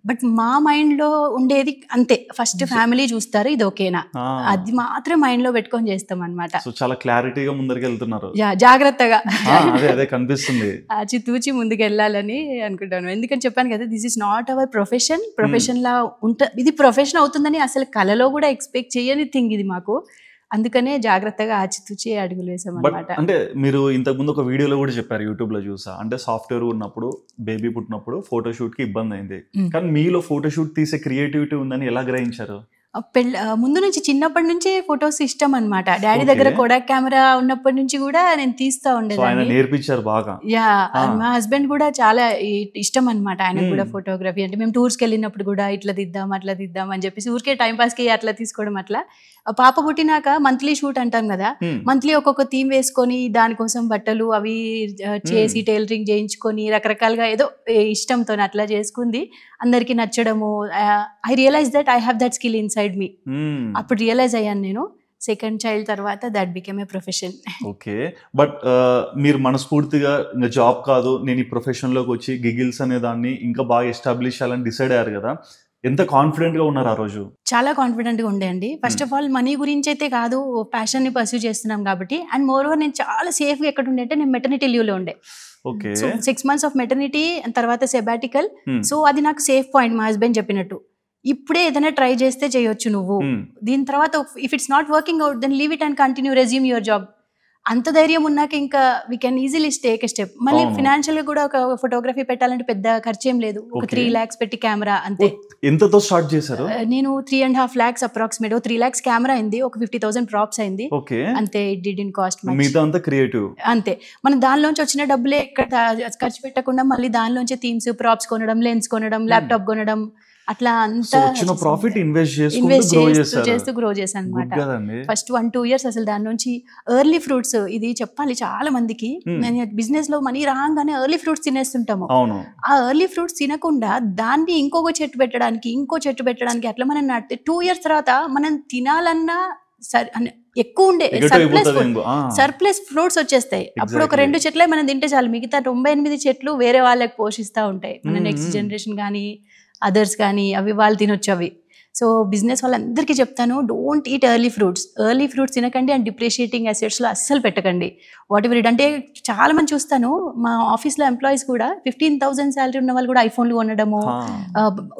బట్ మా మైండ్లో ఉండేది అంతే, ఫస్ట్ ఫ్యామిలీ చూస్తారు, ఇది ఓకేనా, అది మాత్రం మైండ్లో పెట్టుకొని చేస్తాం అనమాట. చాలా క్లారిటీగా ముందరికి వెళ్తున్నారు, జాగ్రత్తగా కనిపిస్తుంది, ఆచితూచి ముందుకు వెళ్ళాలని అనుకుంటాను. ఎందుకని చెప్పాను కదా, this is not our profession. Profession లా ఇది ప్రొఫెషన్ అవుతుందని అసలు కలలో కూడా ఎక్స్పెక్ట్ చేయని థింగ్ ఇది మాకు. అందుకనే జాగ్రత్తగా ఆచితూచి అడుగులు వేసాం అనమాట. అంటే మీరు ఇంతకు ముందు ఒక వీడియోలో కూడా చెప్పారు, యూట్యూబ్ లో చూసా, అంటే సాఫ్ట్వేర్ ఉన్నప్పుడు బేబీ పుట్టినప్పుడు ఫోటోషూట్ కి ఇబ్బంది అయింది, కానీ మీలో ఫోటోషూట్ తీసే క్రియేటివిటీ ఉందని ఎలా గ్రహించారు? ముందు నుంచి చిన్నప్పటి నుంచే ఫొటోస్ ఇష్టం అనమాట. డాడీ దగ్గర కొడాక్ కెమెరా ఉన్నప్పటి నుంచి కూడా నేను తీస్తా ఉండేదాన్ని. నేర్పించారు బాగా. మా హస్బెండ్ కూడా చాలా ఇష్టం అనమాట, ఆయనకు కూడా ఫోటోగ్రఫీ. అంటే మేము టూర్స్కి వెళ్ళినప్పుడు కూడా ఇట్లా దిద్దాం అట్లా దిద్దాం అని చెప్పేసి ఊరికే టైం పాస్కి అట్లా తీసుకోవడం. అట్లా పాప పుట్టినాక మంత్లీ షూట్ అంటాం కదా, మంత్లీ ఒక్కొక్క థీమ్ వేసుకొని దానికోసం బట్టలు అవి చేసి టైలరింగ్ చేయించుకొని రకరకాలుగా ఏదో ఇష్టంతో అట్లా చేసుకుంది. అందరికి నచ్చడము. I realise that I have that skill inside me. అప్పుడు రియలైజ్ అయ్యాను నేను. సెకండ్ చైల్డ్ తర్వాత that became a profession. Okay, but మీరు మనస్ఫూర్తిగా ఇంకా జాబ్ కాదు, నేను ఈ ప్రొఫెషన్లోకి వచ్చి గిగిల్స్ అనే దాన్ని ఇంకా బాగా ఎస్టాబ్లిష్ చేయాలని డిసైడ్ అయ్యారు కదా, ఎంత కాన్ఫిడెంట్ గా ఉన్నారు ఆ రోజు? చాలా కాన్ఫిడెంట్ గా ఉండే అండి. ఫస్ట్ ఆఫ్ ఆల్ మనీ గురించి అయితే కాదు, ప్యాషన్ ని పర్సూ చేస్తున్నాం కాబట్టి. అండ్ మోర్ ఓవర్ నేను చాలా సేఫ్ గా ఎక్కడ ఉండే అంటే, నేను మెటర్నిటీ లీవ్ లో ఉండే. సో 6 months ఆఫ్ మెటర్నిటీ తర్వాత సెబాటికల్. సో అది నాకు సేఫ్ పాయింట్. మా హస్బెండ్ చెప్పినట్టు ఇప్పుడే ఏదైనా ట్రై చేస్తే చేయొచ్చు నువ్వు, దీని తర్వాత if it's not working out then leave it and continue, resume your job. అంత ధైర్యం ఉన్నాక ఇంకా we can easily take a step. మళ్ళీ ఫినాన్షియల్ గా కూడా ఒక ఫోటోగ్రఫీ పెట్టాలంటే పెద్ద ఖర్చు ఏం లేదు, ఒక 3 lakhs పెట్టి కెమెరా అంతే. ఎంతతో స్టార్ట్ చేశారు? నేను 3.5 lakhs అప్రాక్సిమేట్. 3 lakhs కెమెరా అయింది, ఒక 50,000 ప్రాప్స్ అయింది అంతే. It didn't cost much. అంతే. మన దానిలోంచి వచ్చిన డబ్బులే ఎక్కడ ఖర్చు పెట్టకుండా మళ్ళీ దానిలోంచి థీమ్స్, ప్రాప్స్ కొనడం, లెన్స్ కొనడం, ల్యాప్టాప్ కొనడం, అట్లా అంతా ప్రాఫిట్ ఇన్వెస్ట్ చేస్తూ గ్రో చేశాను అనమాట. ఫస్ట్ 1-2 years అసలు దాని నుంచి ఎర్లీ ఫ్రూట్స్. ఇది చెప్పాలి చాలా మందికి, నేను బిజినెస్ లో మనీ రాగానే ఎర్లీ ఫ్రూట్స్ తినేస్తుంటాము. ఆ ఎర్లీ ఫ్రూట్స్ తినకుండా దాన్ని ఇంకొక చెట్టు పెట్టడానికి అట్లా మనం నాటితే 2 years తర్వాత మనం తినాలన్నా ఎక్కువ ఉండే సర్ప్లస్ ఫ్రూట్స్ వచ్చేస్తాయి. అప్పుడు ఒక 2 చెట్లే మనం తింటే చాలు, మిగతా 98 చెట్లు వేరే వాళ్ళకి పోషిస్తూ ఉంటాయి. మన నెక్స్ట్ జనరేషన్ కానీ అదర్స్ కానీ అవి వాళ్ళు తినొచ్చు అవి. సో బిజినెస్ వాళ్ళందరికీ చెప్తాను, డోంట్ ఈట్ ఎర్లీ ఫ్రూట్స్ తినకండి. అండ్ డిప్రిషియేటింగ్ అసెట్స్లో అస్సలు పెట్టకండి. What ever it. అంటే చాలా మంది చూస్తాను మా ఆఫీస్లో ఎంప్లాయీస్ కూడా 15,000 శాలరీ ఉన్న వాళ్ళు కూడా ఐఫోన్లు కొనడము,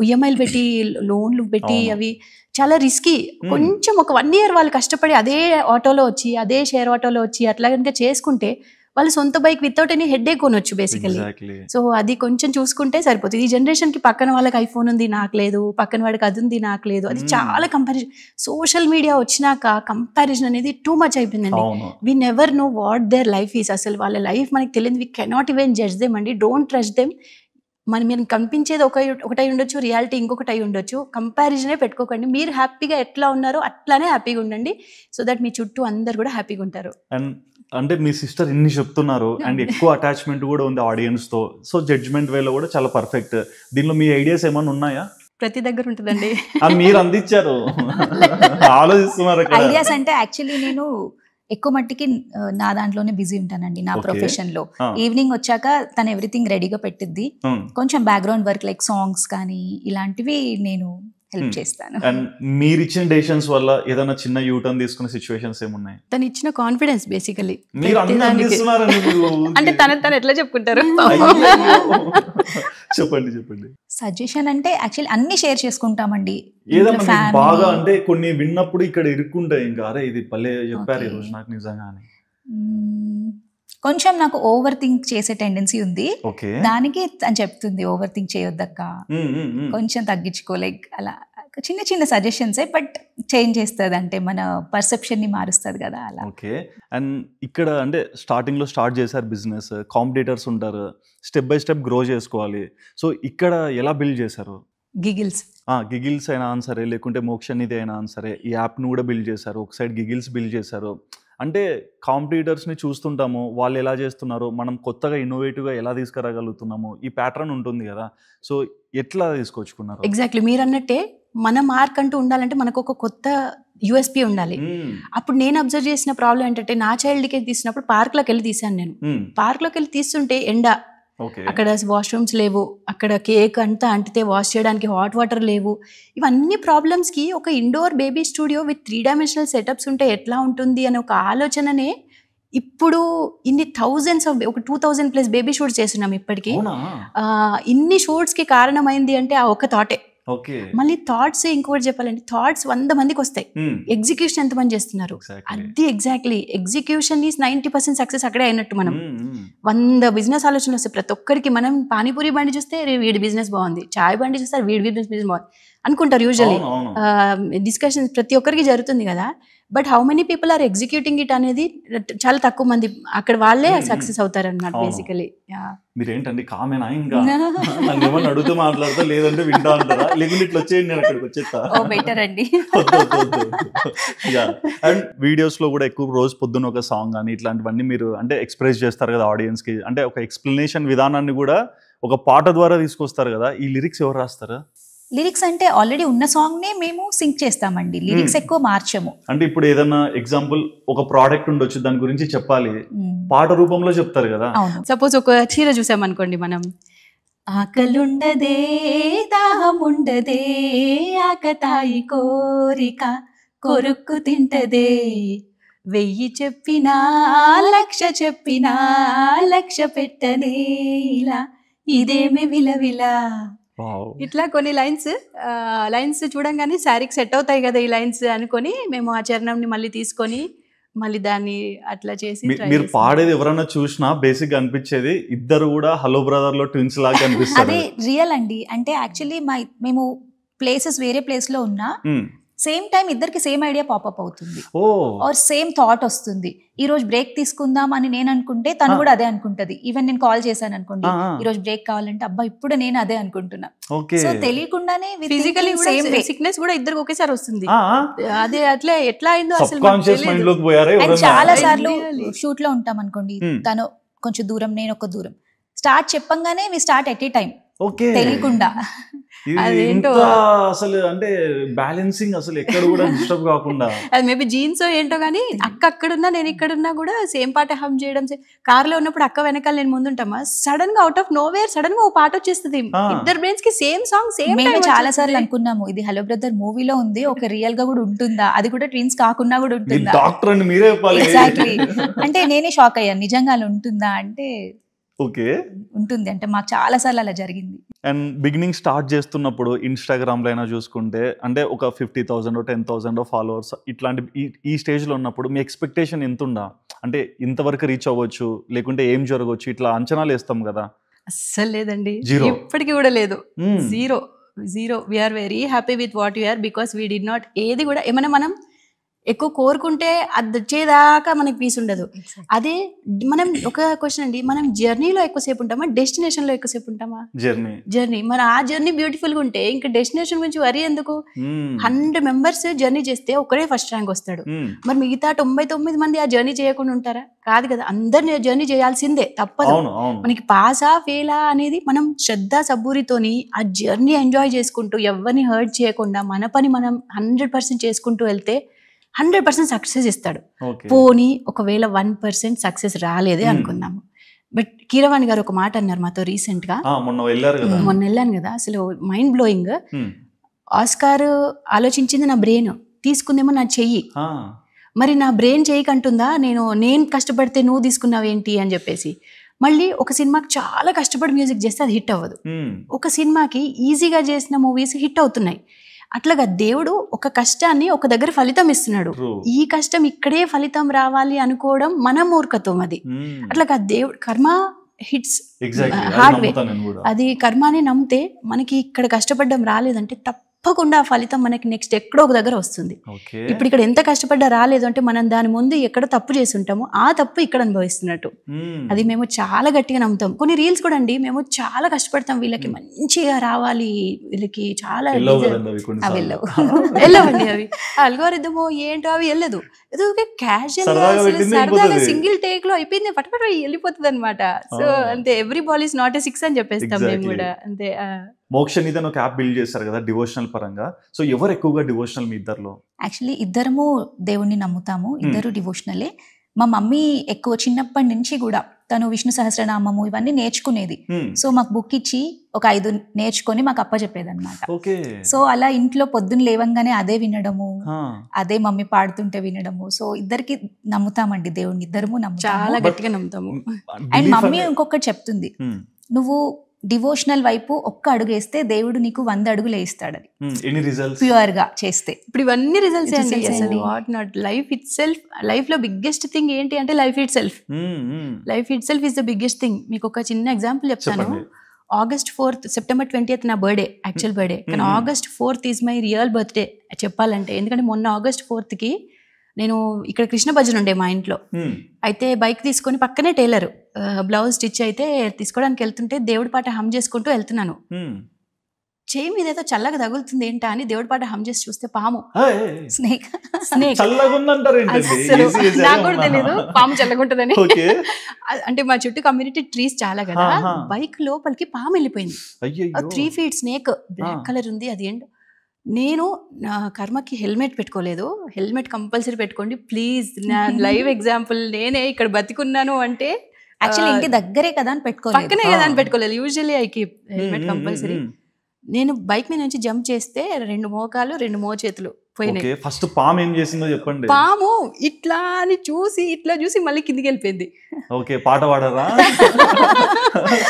ఈఎంఐలు పెట్టి, లోన్లు పెట్టి, అవి చాలా రిస్కీ. కొంచెం ఒక 1 year వాళ్ళు కష్టపడి అదే ఆటోలో వచ్చి, అదే షేర్ ఆటోలో వచ్చి అట్లా కనుక చేసుకుంటే వాళ్ళు సొంత బైక్ వితౌట్ ఎనీ హెడ్ ఏక్ కొనొచ్చు బేసికలీ. సో అది కొంచెం చూసుకుంటే సరిపోతుంది. ఈ జనరేషన్ కి పక్కన వాళ్ళకి ఐఫోన్ ఉంది నాకు లేదు, పక్కన వాడికి అది ఉంది నాకు లేదు, అది చాలా కంపారిజన్. సోషల్ మీడియా వచ్చినాక కంపారిజన్ అనేది టూ మచ్ అయిపోయిందండి. We never know what their life is. అసలు వాళ్ళ లైఫ్ మనకి తెలియదు. We cannot even judge them అండి. Don't trust them. మీరు కనిపించేది ఒకటై ఉండొచ్చు, రియాలిటీ ఇంకొకటి అయి ఉండొచ్చు. కంపారిజనే పెట్టుకోకండి. మీరు హ్యాపీగా ఎట్లా ఉన్నారో అట్లానే హ్యాపీగా ఉండండి. సో దట్ మీ చుట్టూ అందరు కూడా హ్యాపీగా ఉంటారు. అండ్ అంటే మీ సిస్టర్ ఇన్ని చెప్తున్నారు అండ్ ఎక్కువ అటాచ్మెంట్ కూడా ఉంది ఆడియన్స్ తో. సో జడ్జ్మెంట్ వేలో కూడా చాలా పర్ఫెక్ట్. దీనిలో మీ ఐడియాస్ ఏమైనా ఉన్నాయా? ప్రతి దగ్గర ఉంటుందండి. మీరు అందించారు, ఆలోచిస్తున్నారు. ఐడియాస్ అంటే యాక్చువల్లీ నేను ఎక్కువ మట్టికి నా దాంట్లోనే బిజీ ఉంటానండి, నా ప్రొఫెషన్ లో. ఈవినింగ్ వచ్చాక తను ఎవ్రీథింగ్ రెడీగా పెట్టిద్ది. కొంచెం బ్యాక్గ్రౌండ్ వర్క్ లైక్ సాంగ్స్ కానీ ఇలాంటివి నేను హెల్ప్ చేస్తాను. అండ్ మీరు ఇచ్చిన డెసిషన్స్ వల్ల ఏదైనా చిన్న యూటర్న్ తీసుకునే సిచ్యువేషన్స్ ఏమున్నాయి? తను ఇచ్చిన కాన్ఫిడెన్స్ బేసికలీ. అంటే తను ఎట్లా చెప్పుకుంటారు? చెప్పండి. సజెషన్ అంటే యాక్చువల్లీ అన్ని షేర్ చేసుకుంటామండి. ఏదైనా బాగా అంటే కొన్ని విన్నప్పుడు ఇక్కడ ఇరుక్కుంటాయి, ఇంకా అరే ఇది భలే చెప్పారు ఈ రోజు నాకు నిజంగానే. కొంచెం నాకు ఓవర్ థింక్ చేసే టెండెన్సీ ఉంది. దానికి అని చెప్తుంది ఓవర్ థింక్ చేయొద్దక్క, కొంచెం తగ్గించుకో, లైక్ అలా చిన్న చిన్న సజెషన్సే బట్ చేంజ్ చేస్తుంది, అంటే మన పర్సెప్షన్ ని మారుస్తుంది కదా అలా. ఓకే. అండ్ ఇక్కడ అంటే స్టార్టింగ్ లో స్టార్ట్ చేశారు బిజినెస్, కాంపిటీటర్స్ ఉంటారు, స్టెప్ బై స్టెప్ గ్రో చేసుకోవాలి. సో ఇక్కడ ఎలా బిల్డ్ చేశారు? గిగిల్స్ అయినా ఆన్సరే, లేకుంటే మోక్షనిధి అయినా ఆన్సరే, ఈ యాప్ను కూడా బిల్డ్ చేశారు. ఒక సైడ్ గిగిల్స్ బిల్డ్ చేశారు. అంటే కాంపిటీటర్స్ని చూస్తుంటాము, వాళ్ళు ఎలా చేస్తున్నారు, మనం కొత్తగా ఇన్నోవేటివ్గా ఎలా తీసుకురాగలుగుతున్నాము, ఈ ప్యాటర్న్ ఉంటుంది కదా. సో ఎట్లా తీసుకొచ్చుకున్నారు? ఎగ్జాక్ట్లీ మీరు అన్నట్టే మన మార్క్ అంటూ ఉండాలంటే మనకు ఒక కొత్త యూఎస్పీ ఉండాలి. అప్పుడు నేను అబ్జర్వ్ చేసిన ప్రాబ్లం ఏంటంటే, నా చైల్డ్కి తీసినప్పుడు పార్క్లోకి వెళ్ళి తీసాను నేను. పార్క్లోకి వెళ్ళి తీస్తుంటే ఎండ, అక్కడ వాష్రూమ్స్ లేవు, అక్కడ కేక్ అంతా అంటితే వాష్ చేయడానికి హాట్ వాటర్ లేవు. ఇవన్నీ ప్రాబ్లమ్స్కి ఒక indoor baby studio with 3 dimensional setups ఉంటే ఎట్లా ఉంటుంది అనే ఒక ఆలోచననే ఇప్పుడు ఇన్ని థౌజండ్స్ ఆఫ్ ఒక 2000+ బేబీ షూట్స్ చేస్తున్నాం ఇప్పటికీ. ఇన్ని షూట్స్కి కారణమైంది అంటే ఆ ఒక థాటే. మళ్ళీ థాట్స్ ఇంకోటి చెప్పాలంటే, థాట్స్ 100 మందికి వస్తాయి, ఎగ్జిక్యూషన్ ఎంతమంది చేస్తున్నారు, అది ఎగ్జాక్ట్లీ ఎగ్జిక్యూషన్ ఈస్ 90% సక్సెస్ అక్కడే అయినట్టు. మనం 100 బిజినెస్ ఆలోచనలు వస్తాయి ప్రతి ఒక్కరికి. మనం పానీపూరి బండి చూస్తే వీడి బిజినెస్ బాగుంది, చాయ్ బండి చూస్తే వీడి బిజినెస్ బాగుంది అనుకుంటారు యూజువల్లీ. డిస్కషన్ ప్రతి ఒక్కరికి జరుగుతుంది కదా. But how many people are executing it అనేది చాలా తక్కువ మంది, అక్కడ వాళ్ళే సక్సెస్ అవుతారు అన్నమాట బేసికలీ. మీరేంటండి కామేనా ఇంకా నన్ను ఏమన్నా అడుగుతూ మాట్లాడతా, లేదంటే వింటా అంటారా, లేకుంటే ఇట్లా వచ్చేయండి నేను అక్కడికి వచ్చేస్తా. బెటర్ అండి. అండ్ వీడియోస్ లో కూడా ఎక్కువ రోజు పొద్దున్న ఒక సాంగ్ కానీ ఇట్లాంటివన్నీ మీరు అంటే ఎక్స్ప్రెస్ చేస్తారు కదా ఆడియన్స్ కి, అంటే ఒక ఎక్స్ప్లెనేషన్ విధానాన్ని కూడా ఒక పాట ద్వారా తీసుకొస్తారు కదా. ఈ లిరిక్స్ ఎవరు రాస్తారా? లిరిక్స్ అంటే ఆల్రెడీ ఉన్న సాంగ్ నే మేము సింక్ చేస్తామండి, లిరిక్స్ ఎక్కువ మార్చము. అంటే ఇప్పుడు ఏదైనా ఎగ్జాంపుల్ ఒక ప్రోడక్ట్ ఉండొచ్చు, దాని గురించి చెప్పాలి, పాట రూపంలో చెప్తారు కదా. సపోజ్ ఒక చీర చూసామనుకోండి, మనం ఆకలుండదే దాహముండదే ఆకతాయి కోరిక కొరుక్కు తింటదే, 1000 చెప్పినా 1,00,000 చెప్పినా 1,00,000 పెట్టనే ఇలా ఇదేమి విలవిలా. ఇట్లా కొన్ని లైన్స్ చూడంగానే శారీకి సెట్ అవుతాయి కదా ఈ లైన్స్ అనుకొని మేము ఆ చరణంని మళ్ళీ తీసుకొని మళ్ళీ దాన్ని అట్లా చేసి. మీరు పాడేది ఎవరైనా చూసినా బేసిక్ గా అనిపించేది ఇద్దరు కూడా హలో బ్రదర్ లో ట్విన్స్ లాగా అనిపిస్తారు. అదే రియల్ అండి. అంటే యాక్చువల్లీ మేము ప్లేసెస్ వేరే ప్లేస్ లో ఉన్నా సేమ్ టైం ఇద్దరికి సేమ్ ఐడియా పాపప్ అవుతుంది, ఆర్ సేమ్ థాట్ వస్తుంది. ఈ రోజు బ్రేక్ తీసుకుందాం అని నేను అనుకుంటే తను కూడా అదే అనుకుంటది. ఈవెన్ నేను కాల్ చేశాను అనుకోండి, ఈ రోజు బ్రేక్ కావాలంటే అబ్బా ఇప్పుడు నేను అదే అనుకుంటున్నా. సో తెలియకుండానే ఫిజికలీ సిక్నెస్ కూడా ఇద్దరికి ఒకేసారి వస్తుంది. అదే అట్లా ఎట్లా అయిందో అసలు చాలా సార్లు షూట్ లో ఉంటాం అనుకోండి, తను కొంచెం దూరం నేను ఒక దూరం, స్టార్ట్ చెప్పంగానే we start at a time తెలియకుండా. అదేంటో అసలు అంటే బ్యాలెన్సింగ్ అసలు ఎక్కడ కూడా డిస్టర్బ్ కాకుండా. అది మేబీ జీన్స్ ఏంటో కానీ అక్క అక్కడున్నా నేను ఇక్కడున్నా కూడా సేమ్ పాట హమ్ చేయడం. కార్ లో ఉన్నప్పుడు అక్క వెనకాల నేను ముందుంటామా, సడన్ గా అవుట్ ఆఫ్ నోవేర్ సడన్ గా ఓ పాట వచ్చేస్తుంది. ఇద్దరు బ్రెయిన్స్ కి సేమ్ సాంగ్ సేమ్. మేము చాలా సార్లు అనుకున్నాము ఇది హలో బ్రదర్ మూవీలో ఉంది, ఒక రియల్ గా కూడా ఉంటుందా, అది కూడా ట్విన్స్ కాకుండా కూడా ఉంటుందా. డాక్టర్ అండి మీరే చెప్పాలి. ఎగ్జాక్ట్లీ. అంటే నేనే షాక్ అయ్యాను, నిజంగా అలా ఉంటుందా అంటే ఓకే ఉంటుంది. అంటే మాకు చాలా సార్లు అలా జరిగింది. అండ్ బిగినింగ్ స్టార్ట్ చేస్తున్నప్పుడు ఇన్స్టాగ్రామ్లో అయినా చూసుకుంటే అంటే ఒక 50,000 10,000 ఫాలోవర్స్ ఇట్లాంటి ఈ స్టేజ్లో ఉన్నప్పుడు మీ ఎక్స్పెక్టేషన్ ఎంత ఉందా, అంటే ఇంతవరకు రీచ్ అవ్వచ్చు లేకుంటే ఏం జరగవచ్చు, ఇట్లా అంచనాలు వేస్తాం కదా. అస్సలు లేదండి, ఇప్పటికీ కూడా లేదు. Zero. We're very happy with what we're, because we did not ఏది కూడా ఏమైనా మనం ఎక్కువ కోరుకుంటే అది వచ్చేదాకా మనకి పీస్ ఉండదు. అదే మనం ఒక క్వశ్చన్ అండి, మనం జర్నీలో ఎక్కువసేపు ఉంటామా, డెస్టినేషన్లో ఎక్కువసేపు ఉంటామా? జర్నీ. మరి ఆ జర్నీ బ్యూటిఫుల్గా ఉంటే ఇంకా డెస్టినేషన్ గురించి వరి ఎందుకు? 100 members జర్నీ చేస్తే ఒకరే ఫస్ట్ ర్యాంక్ వస్తాడు. మరి మిగతా 99 మంది ఆ జర్నీ చేయకుండా ఉంటారా? కాదు కదా, అందరు జర్నీ చేయాల్సిందే, తప్పదు. మనకి పాసా ఫెయిలా అనేది మనం శ్రద్ధ సబూరితోని ఆ జర్నీ ఎంజాయ్ చేసుకుంటూ ఎవరిని హర్ట్ చేయకుండా మన పని మనం 100% చేసుకుంటూ వెళ్తే 100% సక్సెస్ ఇస్తాడు. పోనీ ఒకవేళ 1% సక్సెస్ రాలేదే అనుకుందాము, బట్ కీరవాణి గారు ఒక మాట అన్నారు మాతో రీసెంట్ గా, మొన్న వెళ్ళాను కదా, అసలు మైండ్ బ్లోయింగ్. ఆస్కార్ ఆలోచించింది నా బ్రెయిన్, తీసుకుందేమో నా చెయ్యి. మరి నా బ్రెయిన్ చేయకంటుందా నేను కష్టపడితే నువ్వు తీసుకున్నావేంటి అని చెప్పేసి. మళ్ళీ ఒక సినిమాకి చాలా కష్టపడి మ్యూజిక్ చేస్తే అది హిట్ అవ్వదు. ఒక సినిమాకి ఈజీగా చేసిన మూవీస్ హిట్ అవుతున్నాయి. అట్లాగా దేవుడు ఒక కష్టాన్ని ఒక దగ్గర ఫలితం ఇస్తున్నాడు. ఈ కష్టం ఇక్కడే ఫలితం రావాలి అనుకోవడం మన మూర్ఖత్వం. అది అట్లాగా దేవుడు కర్మ హిట్స్ హార్డ్ వే. అది కర్మాని నమ్మితే మనకి ఇక్కడ కష్టపడడం రాలేదంటే తప్పకుండా ఆ ఫలితం మనకి నెక్స్ట్ ఎక్కడో ఒక దగ్గర వస్తుంది. ఇప్పుడు ఇక్కడ ఎంత కష్టపడ్డా రాలేదు అంటే మనం దాని ముందు ఎక్కడ తప్పు చేసి ఉంటామో ఆ తప్పు ఇక్కడ అనుభవిస్తున్నట్టు. అది మేము చాలా గట్టిగా నమ్ముతాం. కొన్ని రీల్స్ కూడా అండి, మేము చాలా కష్టపడతాం వీళ్ళకి మంచిగా రావాలి, వీళ్ళకి చాలా అవి వెళ్ళవండి. అవి అల్గోరిథమో ఏంటో అవి వెళ్ళదు. ఏదో క్యాజువల్ సరదాగా సింగిల్ టేక్ లో అయిపోయింది, పటపట వెళ్ళిపోతుంది అనమాట. సో అంతే, every ball is not a 6 అని చెప్పేస్తాం మేము కూడా. అంతే. మోక్ష నిధి ఒక యాప్ బిల్డ్ చేస్తారు కదా డివోషనల్ పరంగా. సో ఎవరు ఎక్కువగా డివోషనల్ మీ ఇద్దరులో? యాక్చువల్లీ ఇద్దరము దేవుణ్ణి నమ్ముతాము, ఇద్దరు డివోషనలే. మా మమ్మీ ఎక్కువ చిన్నప్పటి నుంచి కూడా తను విష్ణు సహస్రనామము ఇవన్నీ నేర్చుకునేది. సో మాకు బుక్ ఇచ్చి ఒక 5 నేర్చుకొని మాకు అప్పచెప్పేది అనమాట. సో అలా ఇంట్లో పొద్దున్న లేవంగానే అదే వినడము, అదే మమ్మీ పాడుతుంటే వినడము. సో ఇద్దరికి నమ్ముతామండి దేవుణ్ణి, ఇద్దరము నమ్ముతాము, చాలా గట్టిగా నమ్ముతాము. అండ్ మమ్మీ ఇంకొకటి చెప్తుంది, నువ్వు డివోషనల్ వైపు ఒక్క అడుగు వేస్తే దేవుడు నీకు 100 అడుగులు వేస్తాడని, ప్యూర్ గా చేస్తే. ఇప్పుడు ఇవన్నీ రిజల్ట్స్ అండి. అసలు what not life it self, life లో బిగ్గెస్ట్ థింగ్ ఏంటి అంటే life it self. Life it self is the biggest thing. మీకు ఒక చిన్న ఎగ్జాంపుల్ చెప్తాను. August 4th, September 20th నా బర్త్డే, యాక్చువల్ బర్త్డే, కానీ August 4th is my real birthday చెప్పాలంటే. ఎందుకంటే మొన్న August 4th కి నేను ఇక్కడ కృష్ణ భజన్ ఉండే మా ఇంట్లో, అయితే బైక్ తీసుకొని పక్కనే టైలర్ బ్లౌజ్ స్టిచ్ అయితే తీసుకోవడానికి వెళ్తుంటే దేవుడి పాట హమ్ చేసుకుంటూ వెళ్తున్నాను. చేయి మీద ఏదో చల్లగా తగులుతుంది ఏంటా అని దేవుడి పాట హమ్ చేసి చూస్తే పాము, స్నేక్. నాకు కూడా తెలీదు పాము చల్లగుంటుందని. అంటే మా చుట్టూ కమ్యూనిటీ ట్రీస్ చాలా కదా, బైక్ లోపలికి పాము వెళ్ళిపోయింది. 3 feet స్నేక్, బ్లాక్ కలర్ ఉంది. అది ఏంటో, నేను నా కర్మకి హెల్మెట్ పెట్టుకోలేదు. హెల్మెట్ కంపల్సరీ పెట్టుకోండి ప్లీజ్. నా లైవ్ ఎగ్జాంపుల్, నేనే ఇక్కడ బతికున్నాను అంటే యాక్చువల్లీ ఇంటి దగ్గరే కదా అని పెట్టుకోలేదు, పక్కనే కదా అని పెట్టుకోలేదు. Usually I keep helmet compulsory. నేను బైక్ మీద నుంచి జంప్ చేస్తే 2 మోకాలు 2 మోచేతులు పోయినాయి. ఫస్ట్ పాము ఏం చేసిందో చెప్పండి. పాము ఇట్లా చూసి మళ్ళీ కిందికి వెళ్ళిపోయింది. ఓకే, పాట పాడరా?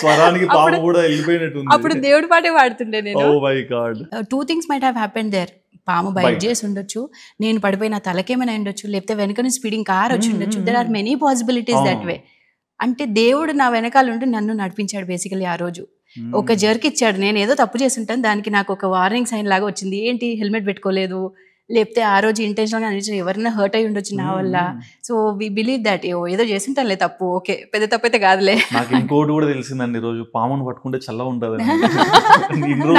స్వరానికి పాము కూడా వెళ్ళిపోయినట్టుంది. అప్పుడు దేవుడి పాటే పాడుతుండే నేను. Oh my god. 2 things might have happened there. పాము బైట్ చేసి ఉండొచ్చు, నేను పడిపోయిన తలకేమైనా ఉండొచ్చు, లేకపోతే వెనక నుంచి స్పీడింగ్ కార్ వచ్చి ఉండొచ్చు. There are many possibilities that way. అంటే దేవుడు నా వెనకాల ఉండి నన్ను నడిపించాడు బేసికలీ. ఆ రోజు ఒక జర్క్ ఇచ్చాడు. నేను ఏదో తప్పు చేసి ఉంటాను, దానికి నాకు ఒక వార్నింగ్ సైన్ లాగా వచ్చింది. ఏంటి హెల్మెట్ పెట్టుకోలేదు, లేకపోతే ఆ రోజు ఇంటెన్షనల్గా అనిపించి ఎవరైనా హర్ట్ అయి ఉండొచ్చు నా వల్ల. సో వి బిలీవ్ దట్ ఏదో చేసింటానులే తప్పు, ఓకే పెద్ద తప్పు అయితే కాదులే. నాకు ఇంకోటి కూడా తెలిసిందండి, ఈ రోజు పామును పట్టుకుంటే చల్ల ఉంటుంది.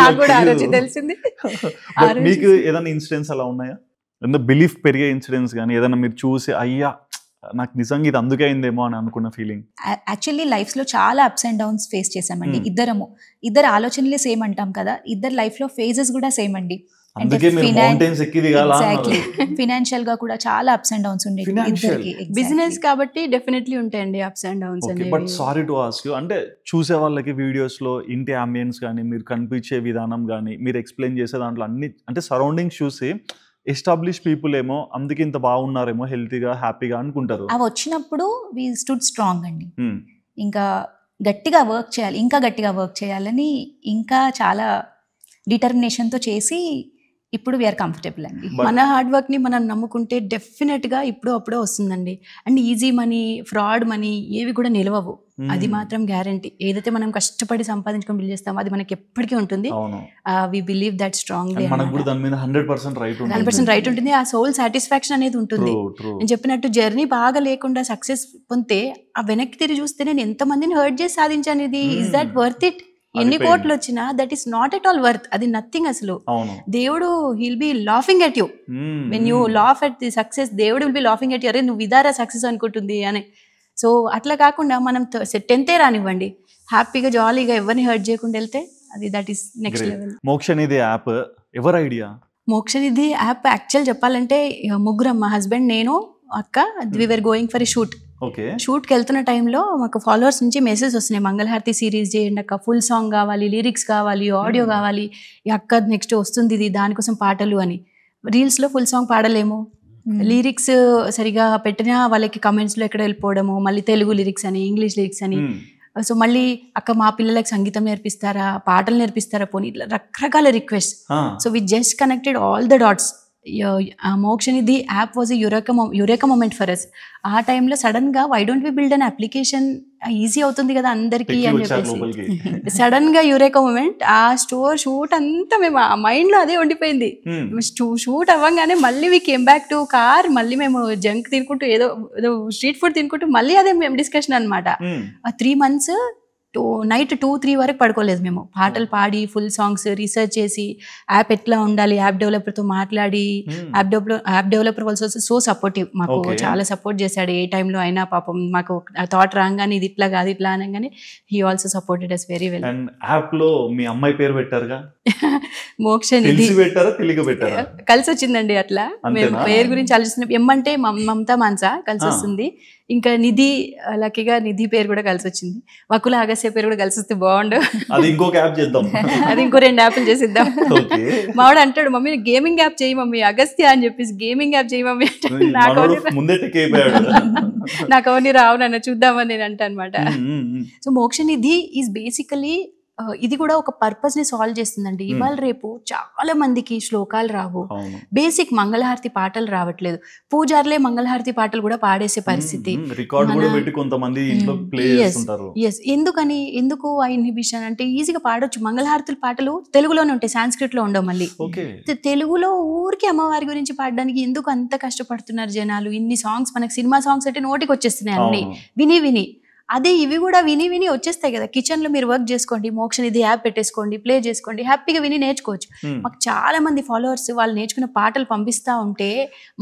నాకు కూడా ఆ రోజు తెలిసింది. మీకు ఏదైనా ఇన్సిడెంట్స్ అలా ఉన్నాయా? ఏదైనా బిలీఫ్ పెరిగే ఇన్సిడెంట్స్ కానీ ఏదైనా మీరు చూసి అయ్యా నాకు నిజంగా ఇది అందుకే అయిందేమో అని అనుకున్న ఫీలింగ్? యాక్చువల్లీ లైఫ్ లో చాలా అప్స్ అండ్ డౌన్స్ ఫేస్ చేసామండి ఇద్దరు ఆలోచనలే సేమ్ అంటాం కదా, ఇద్దరు లైఫ్ లో ఫేజెస్ కూడా సేమ్ అండి. ఫైనాన్షియల్ గా కూడా చాలా అప్స్ అండ్ డౌన్స్ ఉండేవి. బిజినెస్ కాబట్టి డెఫినెట్లీ ఉంటాయండి ups and downs. But sorry to ask you, అంటే చూసే వాళ్ళకి వీడియోస్ లో ఇంటి అంబియన్స్ కానీ మీరు కనిపించే విధానం కానీ మీరు ఎక్స్ప్లెయిన్ చేసే దాంట్లో అన్ని అంటే సరౌండింగ్స్ చూసి ఎస్టాబ్లిష్ పీపుల్ ఏమో అందుకే ఇంత బాగున్నారేమో హెల్తీగా హ్యాపీగా అనుకుంటారు. అవి వచ్చినప్పుడు వి స్టూడ్ స్ట్రాంగ్ అండి. ఇంకా గట్టిగా వర్క్ చేయాలి, ఇంకా గట్టిగా వర్క్ చేయాలని ఇంకా చాలా డిటర్మినేషన్తో చేసి ఇప్పుడు వీఆర్ కంఫర్టబుల్ అండి. మన హార్డ్ వర్క్ ని మనం నమ్ముకుంటే డెఫినెట్ గా ఇప్పుడు అప్పుడే వస్తుందండి. And easy money, fraud money ఏవి కూడా నిలవవు, అది మాత్రం గ్యారంటీ. ఏదైతే మనం కష్టపడి సంపాదించుకొని బిల్ చేస్తామో అది మనకి ఎప్పటికీ ఉంటుంది. We believe that strongly. 100% right ఉంటుంది. ఆ సోల్ సాటిస్ఫాక్షన్ అనేది ఉంటుంది. నేను చెప్పినట్టు జర్నీ బాగా లేకుండా సక్సెస్ పొందితే ఆ వెనక్కి తిరిగి చూస్తే నేను ఎంతమందిని హర్ట్ చేసి సాధించాను, ఇది ఇస్ దట్ వర్త్ ఇట్? ఎన్ని కోట్లు వచ్చినా that is not at all worth. అది నథింగ్ అసలు. దేవుడు will be laughing at you when you laugh at the success. దేవుడు will be laughing at you, అరే నువ్వు ఇదారా సక్సెస్ అనుకుంటుంది అని. సో అట్లా కాకుండా మనం 10th రానివ్వండి, హ్యాపీగా జాలీగా ఎవరిని హర్ట్ చేయకుండా వెళ్తే అది that is next level. Mokshanidhi app ఎవరి ఐడియా? మోక్షనిధి యాప్ యాక్చువల్ చెప్పాలంటే ముగ్గురం, మా హస్బెండ్, నేను, అక్క, we were going for a shoot. షూట్కి వెళ్తున్న టైంలో మాకు ఫాలోవర్స్ నుంచి మెసేజ్ వస్తున్నాయి, మంగళహారతి సిరీస్ చేయండి అక్క, ఫుల్ సాంగ్ కావాలి, లిరిక్స్ కావాలి, ఆడియో కావాలి, ఈ అక్క నెక్స్ట్ వస్తుంది ఇది, దానికోసం పాటలు అని. రీల్స్లో ఫుల్ సాంగ్ పాడలేము, లిరిక్స్ సరిగా పెట్టినా వాళ్ళకి కమెంట్స్లో ఎక్కడ వెళ్ళిపోవడము, మళ్ళీ తెలుగు లిరిక్స్ అని, ఇంగ్లీష్ లిరిక్స్ అని. సో మళ్ళీ అక్క మా పిల్లలకి సంగీతం నేర్పిస్తారా, పాటలు నేర్పిస్తారా, పోనీ ఇట్లా రకరకాల request. So we just connected all the dots. Mokshanidhi app was a eureka moment for us. ఆ టైంలో సడన్ గా why don't we build an application, easy అవుతుంది కదా అందరికీ అని చెప్పేసి సడన్ గా యురేకా మూమెంట్. ఆ స్టోర్ షూట్ అంతా మేము ఆ మైండ్ లో అదే ఉండిపోయింది. షూట్ అవ్వగానే మళ్ళీ we came back to car, మళ్ళీ మేము జంక్ తినుకుంటూ ఏదో స్ట్రీట్ ఫుడ్ తినుకుంటూ మళ్ళీ అదే మేము డిస్కషన్ అనమాట. ఆ 3 months నైట్ 2-3 వరకు పడుకోలేదు మేము. పాటలు పాడి ఫుల్ సాంగ్స్ రీసెర్చ్ చేసి యాప్ ఎట్లా ఉండాలి, యాప్ డెవలపర్తో మాట్లాడి, app developer also so supportive, మాకు చాలా సపోర్ట్ చేశాడు. ఏ టైంలో అయినా పాపం మాకు థాట్ రాగానే ఇది ఇట్లా కాదు ఇట్లా అనగానే he also supported us very well. App లో మీ అమ్మాయి పేరు పెట్టారుగా, మోక్షనిధి పెట్టారా? కలిసి వచ్చిందండి. అట్లా మేము పేరు గురించి ఆలోచిస్తున్నాం. ఏమంటే మమతా మాన్సా కలిసి వస్తుంది, ఇంకా నిధి లక్కీగా నిధి పేరు కూడా కలిసి వచ్చింది. వకుల అగస్త్య పేరు కూడా కలిసి వస్తే బాగుండు, అది ఇంకొక యాప్ చేద్దాం, అది ఇంకో 2 యాప్లు చేసిద్దాం. మావాడు అంటాడు మమ్మీ గేమింగ్ యాప్ చేయి మమ్మీ, అగస్త్య అని చెప్పేసి గేమింగ్ యాప్ చేయి మమ్మీ. నాకు అవన్నీ రావు నన్ను చూద్దామని నేను అంటా అనమాట. సో మోక్షనిధి ఈజ్ బేసికలీ ఇది కూడా ఒక పర్పస్ ని సాల్వ్ చేస్తుందండి. ఇవాళ రేపు చాలా మందికి శ్లోకాలు రావు, బేసిక్ మంగళహారతి పాటలు రావట్లేదు, పూజారులే మంగళహారతి పాటలు కూడా పాడేసే పరిస్థితి. ఎందుకు ఆ ఇన్హిబిషన్ అంటే ఈజీగా పాడొచ్చు. మంగళహారతుల పాటలు తెలుగులోనే ఉంటాయి, సాంస్క్రిట్ లో ఉండవు. మళ్ళీ తెలుగులో ఊరికి అమ్మవారి గురించి పాడడానికి ఎందుకు అంత కష్టపడుతున్నారు జనాలు? ఇన్ని సాంగ్స్ మనకి సినిమా సాంగ్స్ అంటే నోటికి వచ్చేస్తున్నాయి అన్ని విని విని. అదే ఇవి కూడా విని విని వచ్చేస్తాయి కదా. కిచెన్ లో మీరు వర్క్ చేసుకోండి, మోక్షనిధి యాప్ పెట్టేసుకోండి, ప్లే చేసుకోండి, హ్యాపీగా విని నేర్చుకోవచ్చు. మాకు చాలా మంది ఫాలోవర్స్ వాళ్ళు నేర్చుకున్న పాటలు పంపిస్తా ఉంటే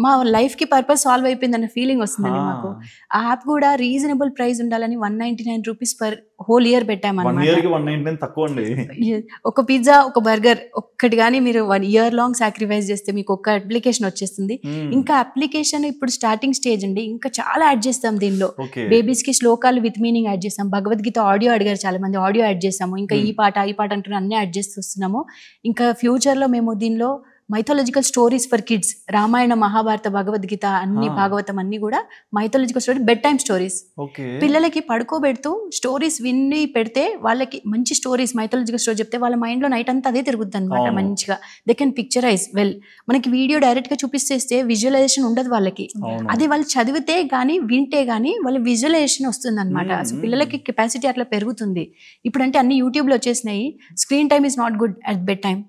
మా లైఫ్ కి పర్పస్ సాల్వ్ అయిపోయింది అన్న ఫీలింగ్ వస్తుందండి మాకు. ఆ యాప్ కూడా రీజనబుల్ ప్రైస్ ఉండాలని 199 రూపీస్ పర్ హోల్ ఇయర్ పెట్టామన్నమాట. ఒక పిజ్జా, ఒక బర్గర్ ఒక్కటి కానీ మీరు 1 year లాంగ్ సాక్రిఫైస్ చేస్తే మీకు ఒక అప్లికేషన్ వచ్చేస్తుంది. ఇంకా అప్లికేషన్ ఇప్పుడు స్టార్టింగ్ స్టేజ్ అండి, ఇంకా చాలా యాడ్ చేస్తాం దీనిలో. బేబీస్ కి శ్లోకాలు విత్ మీనింగ్ యాడ్ చేస్తాం, భగవద్గీత ఆడియో అడిగారు చాలా మంది, ఆడియో యాడ్ చేస్తాము, ఇంకా ఈ పాట అంటున్నా అన్ని యాడ్ చేస్తూ వస్తున్నాము. ఇంకా ఫ్యూచర్ లో మేము దీనిలో mythological stories for kids, Ramayana, Mahabharata, Bhagavad Gita అన్ని, భాగవతం అన్ని కూడా mythological story, bed time stories. పిల్లలకి పడుకోబెడుతూ స్టోరీస్ విని పెడితే వాళ్ళకి మంచి స్టోరీస్, మైథాలజికల్ స్టోరీ చెప్తే వాళ్ళ మైండ్ లో నైట్ అంతా అదే తిరుగుద్ది అనమాట. మంచిగా దే కెన్ పిక్చరైజ్ వెల్. మనకి వీడియో డైరెక్ట్ గా చూపిస్తే విజువలైజేషన్ ఉండదు వాళ్ళకి, అది వాళ్ళు చదివితే గానీ వింటే గానీ వాళ్ళ విజువలైజేషన్ వస్తుంది అనమాట. సో పిల్లలకి కెపాసిటీ అట్లా పెరుగుతుంది. ఇప్పుడు అంటే అన్ని యూట్యూబ్ లో వచ్చేసినాయి. Screen time is not good at bed time.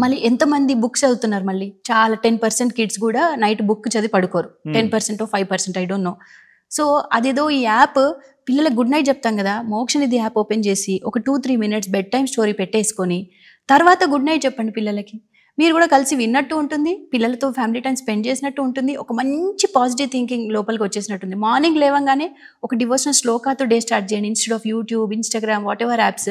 మళ్ళీ ఎంతమంది బుక్స్ చదువుతున్నారు, మళ్ళీ చాలా 10% కిడ్స్ కూడా నైట్ బుక్ చదివి పడుకోరు. 10% 5% ఐ డోంట్ నో. సో అదేదో ఈ యాప్ పిల్లలకు గుడ్ నైట్ చెప్తాం కదా, మోక్షనిధి యాప్ ఓపెన్ చేసి ఒక 2-3 minutes బెడ్ టైమ్ స్టోరీ పెట్టేసుకొని తర్వాత గుడ్ నైట్ చెప్పండి పిల్లలకి. మీరు కూడా కలిసి విన్నట్టు ఉంటుంది, పిల్లలతో ఫ్యామిలీ టైం స్పెండ్ చేసినట్టు ఉంటుంది, ఒక మంచి పాజిటివ్ థింకింగ్ లోపలికి వచ్చేసినట్టుంది. మార్నింగ్ లేవంగానే ఒక డివోషనల్ శ్లోకాతో డే స్టార్ట్ చేయండి, instead of YouTube, Instagram, what ever apps.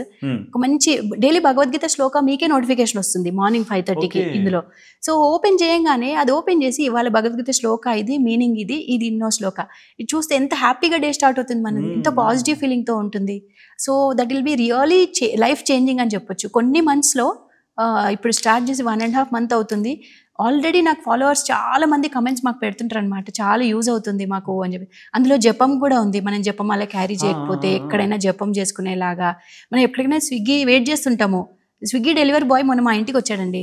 ఒక మంచి డైలీ భగవద్గీత శ్లోక మీకే నోటిఫికేషన్ వస్తుంది మార్నింగ్ 5:30కి ఇందులో. సో ఓపెన్ చేయంగానే అది ఓపెన్ చేసి ఇవాళ భగవద్గీత శ్లోక ఇది, మీనింగ్ ఇది, ఇది ఇన్నో శ్లోక, ఇది చూస్తే ఎంత హ్యాపీగా డే స్టార్ట్ అవుతుంది మనది, ఎంత పాజిటివ్ ఫీలింగ్తో ఉంటుంది. So that will be really life changing అని చెప్పొచ్చు. కొన్ని మంత్స్లో ఇప్పుడు స్టార్ట్ చేసి 1.5 months అవుతుంది. ఆల్రెడీ నాకు ఫాలోవర్స్ చాలా మంది కమెంట్స్ మాకు పెడుతుంటారు అనమాట, చాలా యూజ్ అవుతుంది మాకు అని చెప్పి. అందులో జపం కూడా ఉంది, మనం జపం అలా క్యారీ చేయకపోతే ఎక్కడైనా జపం చేసుకునేలాగా. మనం ఎప్పటికైనా స్విగ్గీ వెయిట్ చేస్తుంటాము. స్విగ్గీ డెలివరీ బాయ్ మొన్న మా ఇంటికి వచ్చాడండి.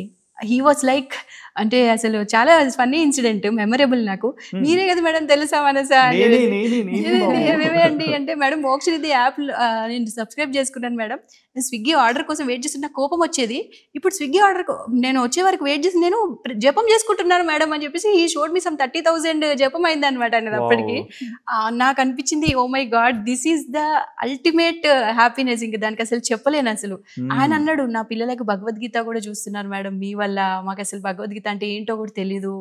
హీ వాజ్ లైక్, అంటే అసలు చాలా ఫన్నీ ఇన్సిడెంట్, మెమరబుల్ నాకు. మీరే కదా మేడం తెలుసా మనసా మేమే అండి అంటే, మేడం మోక్షనిధి యాప్ నేను సబ్స్క్రైబ్ చేసుకున్నాను మేడం, నేను స్విగ్గీ ఆర్డర్ కోసం వెయిట్ చేసి నాకు కోపం వచ్చేది, ఇప్పుడు స్విగ్గీ ఆర్డర్ నేను వచ్చే వరకు వెయిట్ చేసి నేను జపం చేసుకుంటున్నాను మేడం అని చెప్పేసి ఈ షోడ్ మీ సమ్ 30,000 జపం అయింది అనమాట అనేది. అప్పటికి నాకు అనిపించింది, oh my god, this is the ultimate happiness, ఇంకా దానికి అసలు చెప్పలేను అసలు. ఆయన అన్నాడు, నా పిల్లలకు భగవద్గీత కూడా చూస్తున్నారు మేడం మీ వల్ల, మాకు అసలు భగవద్గీత అంటే ఏంటో కూడా తెలీదు,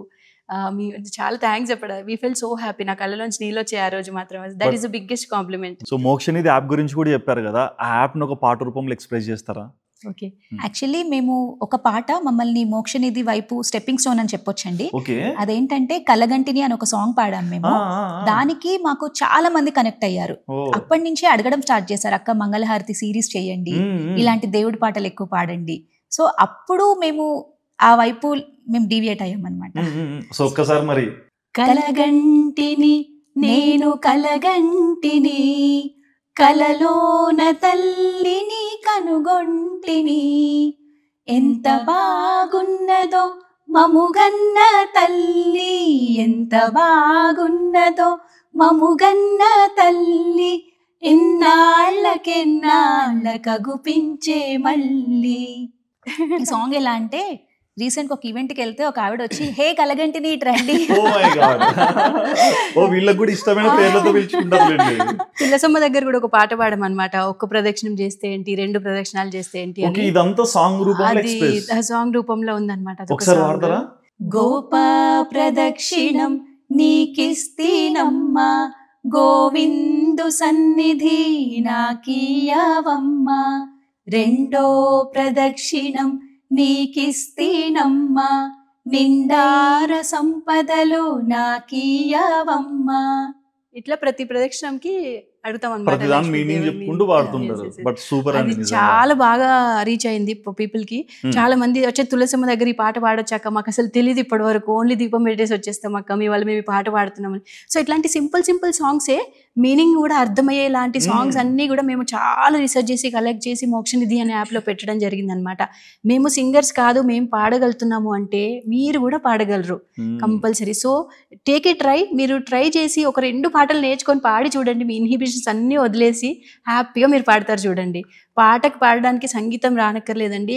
మీ చాలా థ్యాంక్స్ చెప్పాడు. వీ ఫెల్ సో హ్యాపీ, నా కళ్ళలోంచి నీళ్ళు వచ్చాయి ఆ రోజు మాత్రం. That is the biggest compliment. So Mokshanidhi app గురించి కూడా చెప్పారు కదా, ఆ యాప్ ను ఒక పాట రూపంలో ఎక్స్ప్రెస్ చేస్తారా? ఓకే, యాక్చువల్లీ మేము ఒక పాట మమ్మల్ని మోక్షనిధి వైపు స్టెప్పింగ్ స్టోన్ అని చెప్పొచ్చండి. అదేంటంటే కలగంటిని అని ఒక సాంగ్ పాడాం మేము, దానికి మాకు చాలా మంది కనెక్ట్ అయ్యారు. అప్పటి నుంచే అడగడం స్టార్ట్ చేశారు, అక్క మంగళహారతి సిరీస్ చేయండి, ఇలాంటి దేవుడి పాటలు ఎక్కువ పాడండి. సో అప్పుడు మేము ఆ వైపు మేము డీవియేట్ అయ్యామన్నమాట. సో ఒక్కసారి మరి, కలగంటిని నేను కలగంటిని, కలలోన తల్లిని కనుగొంటిని, ఎంత బాగున్నదో మముగన్న తల్లి, ఎంత బాగున్నదో మముగన్న తల్లి, ఎన్నాళ్ళకెన్నాళ్ళకగుపించే మళ్ళీ. ఈ సాంగ్ ఎలా అంటే, రీసెంట్ ఒక ఈవెంట్ కి వెళ్తే ఒక ఆవిడ వచ్చి, హే కలగంటిని రండి, వీళ్ళకి కూడా ఇష్టమైన పేర్లతో పిలుచుకుంటారు. పిల్లసమ్మ దగ్గర కూడా ఒక పాట పాడమన్నమాట, ఒక్క ప్రదక్షిణం చేస్తే ఏంటి, 2 ప్రదక్షిణాలు చేస్తే ఏంటి అని. ఇదంతా సాంగ్ రూపంలో, అది సాంగ్ రూపంలో ఉందన్నమాట. గోపా ప్రదక్షిణం నీకిస్తీనమ్మా, గోవిందు సన్నిధి నాకీయవమ్మా, రెండో ప్రదక్షిణం నీకిస్తీనమ్మా, నిండార సంపదలు నాకీయవమ్మా. ఇట్లా ప్రతి ప్రదక్షిణంకి అడుగుతాం అన్నమాట. చాలా బాగా రీచ్ అయింది పీపుల్ కి. చాలా మంది వచ్చే తులసమ్మ దగ్గర ఈ పాట పాడొచ్చాక మాకు అసలు తెలియదు ఇప్పటి వరకు, ఓన్లీ దీపం పెట్టేసి వచ్చేస్తాం అక్క మీ వాళ్ళు మేము ఈ పాట పాడుతున్నామని. సో ఇట్లాంటి సింపుల్ సాంగ్సే మీనింగ్ కూడా అర్థమయ్యే ఇలాంటి సాంగ్స్ అన్నీ కూడా మేము చాలా రీసెర్చ్ చేసి కలెక్ట్ చేసి మోక్షనిధి అనే యాప్లో పెట్టడం జరిగింది అనమాట. మేము సింగర్స్ కాదు, మేము పాడగలుగుతున్నాము అంటే మీరు కూడా పాడగలరు compulsory. So take a try, మీరు ట్రై చేసి ఒక 2 పాటలు నేర్చుకొని పాడి చూడండి, మీ ఇన్హిబిషన్స్ అన్నీ వదిలేసి హ్యాపీగా మీరు పాడతారు చూడండి. పాటకు పాడడానికి సంగీతం రానక్కర్లేదండి,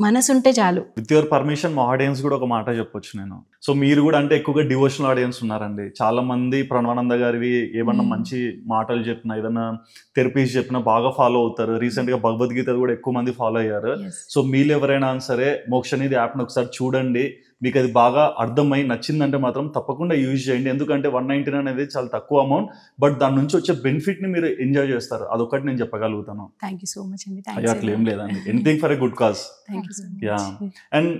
మనసు ఉంటే చాలు. విత్ యువర్ పర్మిషన్ మా ఆడియన్స్ కూడా ఒక మాట చెప్పొచ్చు నేను. సో మీరు కూడా అంటే ఎక్కువగా డివోషనల్ ఆడియన్స్ ఉన్నారండి. చాలా మంది ప్రణవానంద గారివి ఏమన్నా మంచి మాటలు చెప్పినా, ఏదైనా థెరపీస్ చెప్పినా బాగా ఫాలో అవుతారు. రీసెంట్ గా భగవద్గీత కూడా ఎక్కువ మంది ఫాలో అయ్యారు. సో మీరు ఎవరైనా సరే మోక్షనిధి యాప్ను ఒకసారి చూడండి, మీకు అది బాగా అర్థమై నచ్చిందంటే మాత్రం తప్పకుండా యూజ్ చేయండి. ఎందుకంటే 199 అనేది చాలా తక్కువ అమౌంట్, బట్ దాని నుంచి వచ్చే బెనిఫిట్ ని మీరు ఎంజాయ్ చేస్తారు. అదొకటి నేను చెప్పగలుగుతాను. థ్యాంక్ యూ సో మచ్ అండి. అట్లా ఏం లేదండి, anything for a good cause. Yeah. And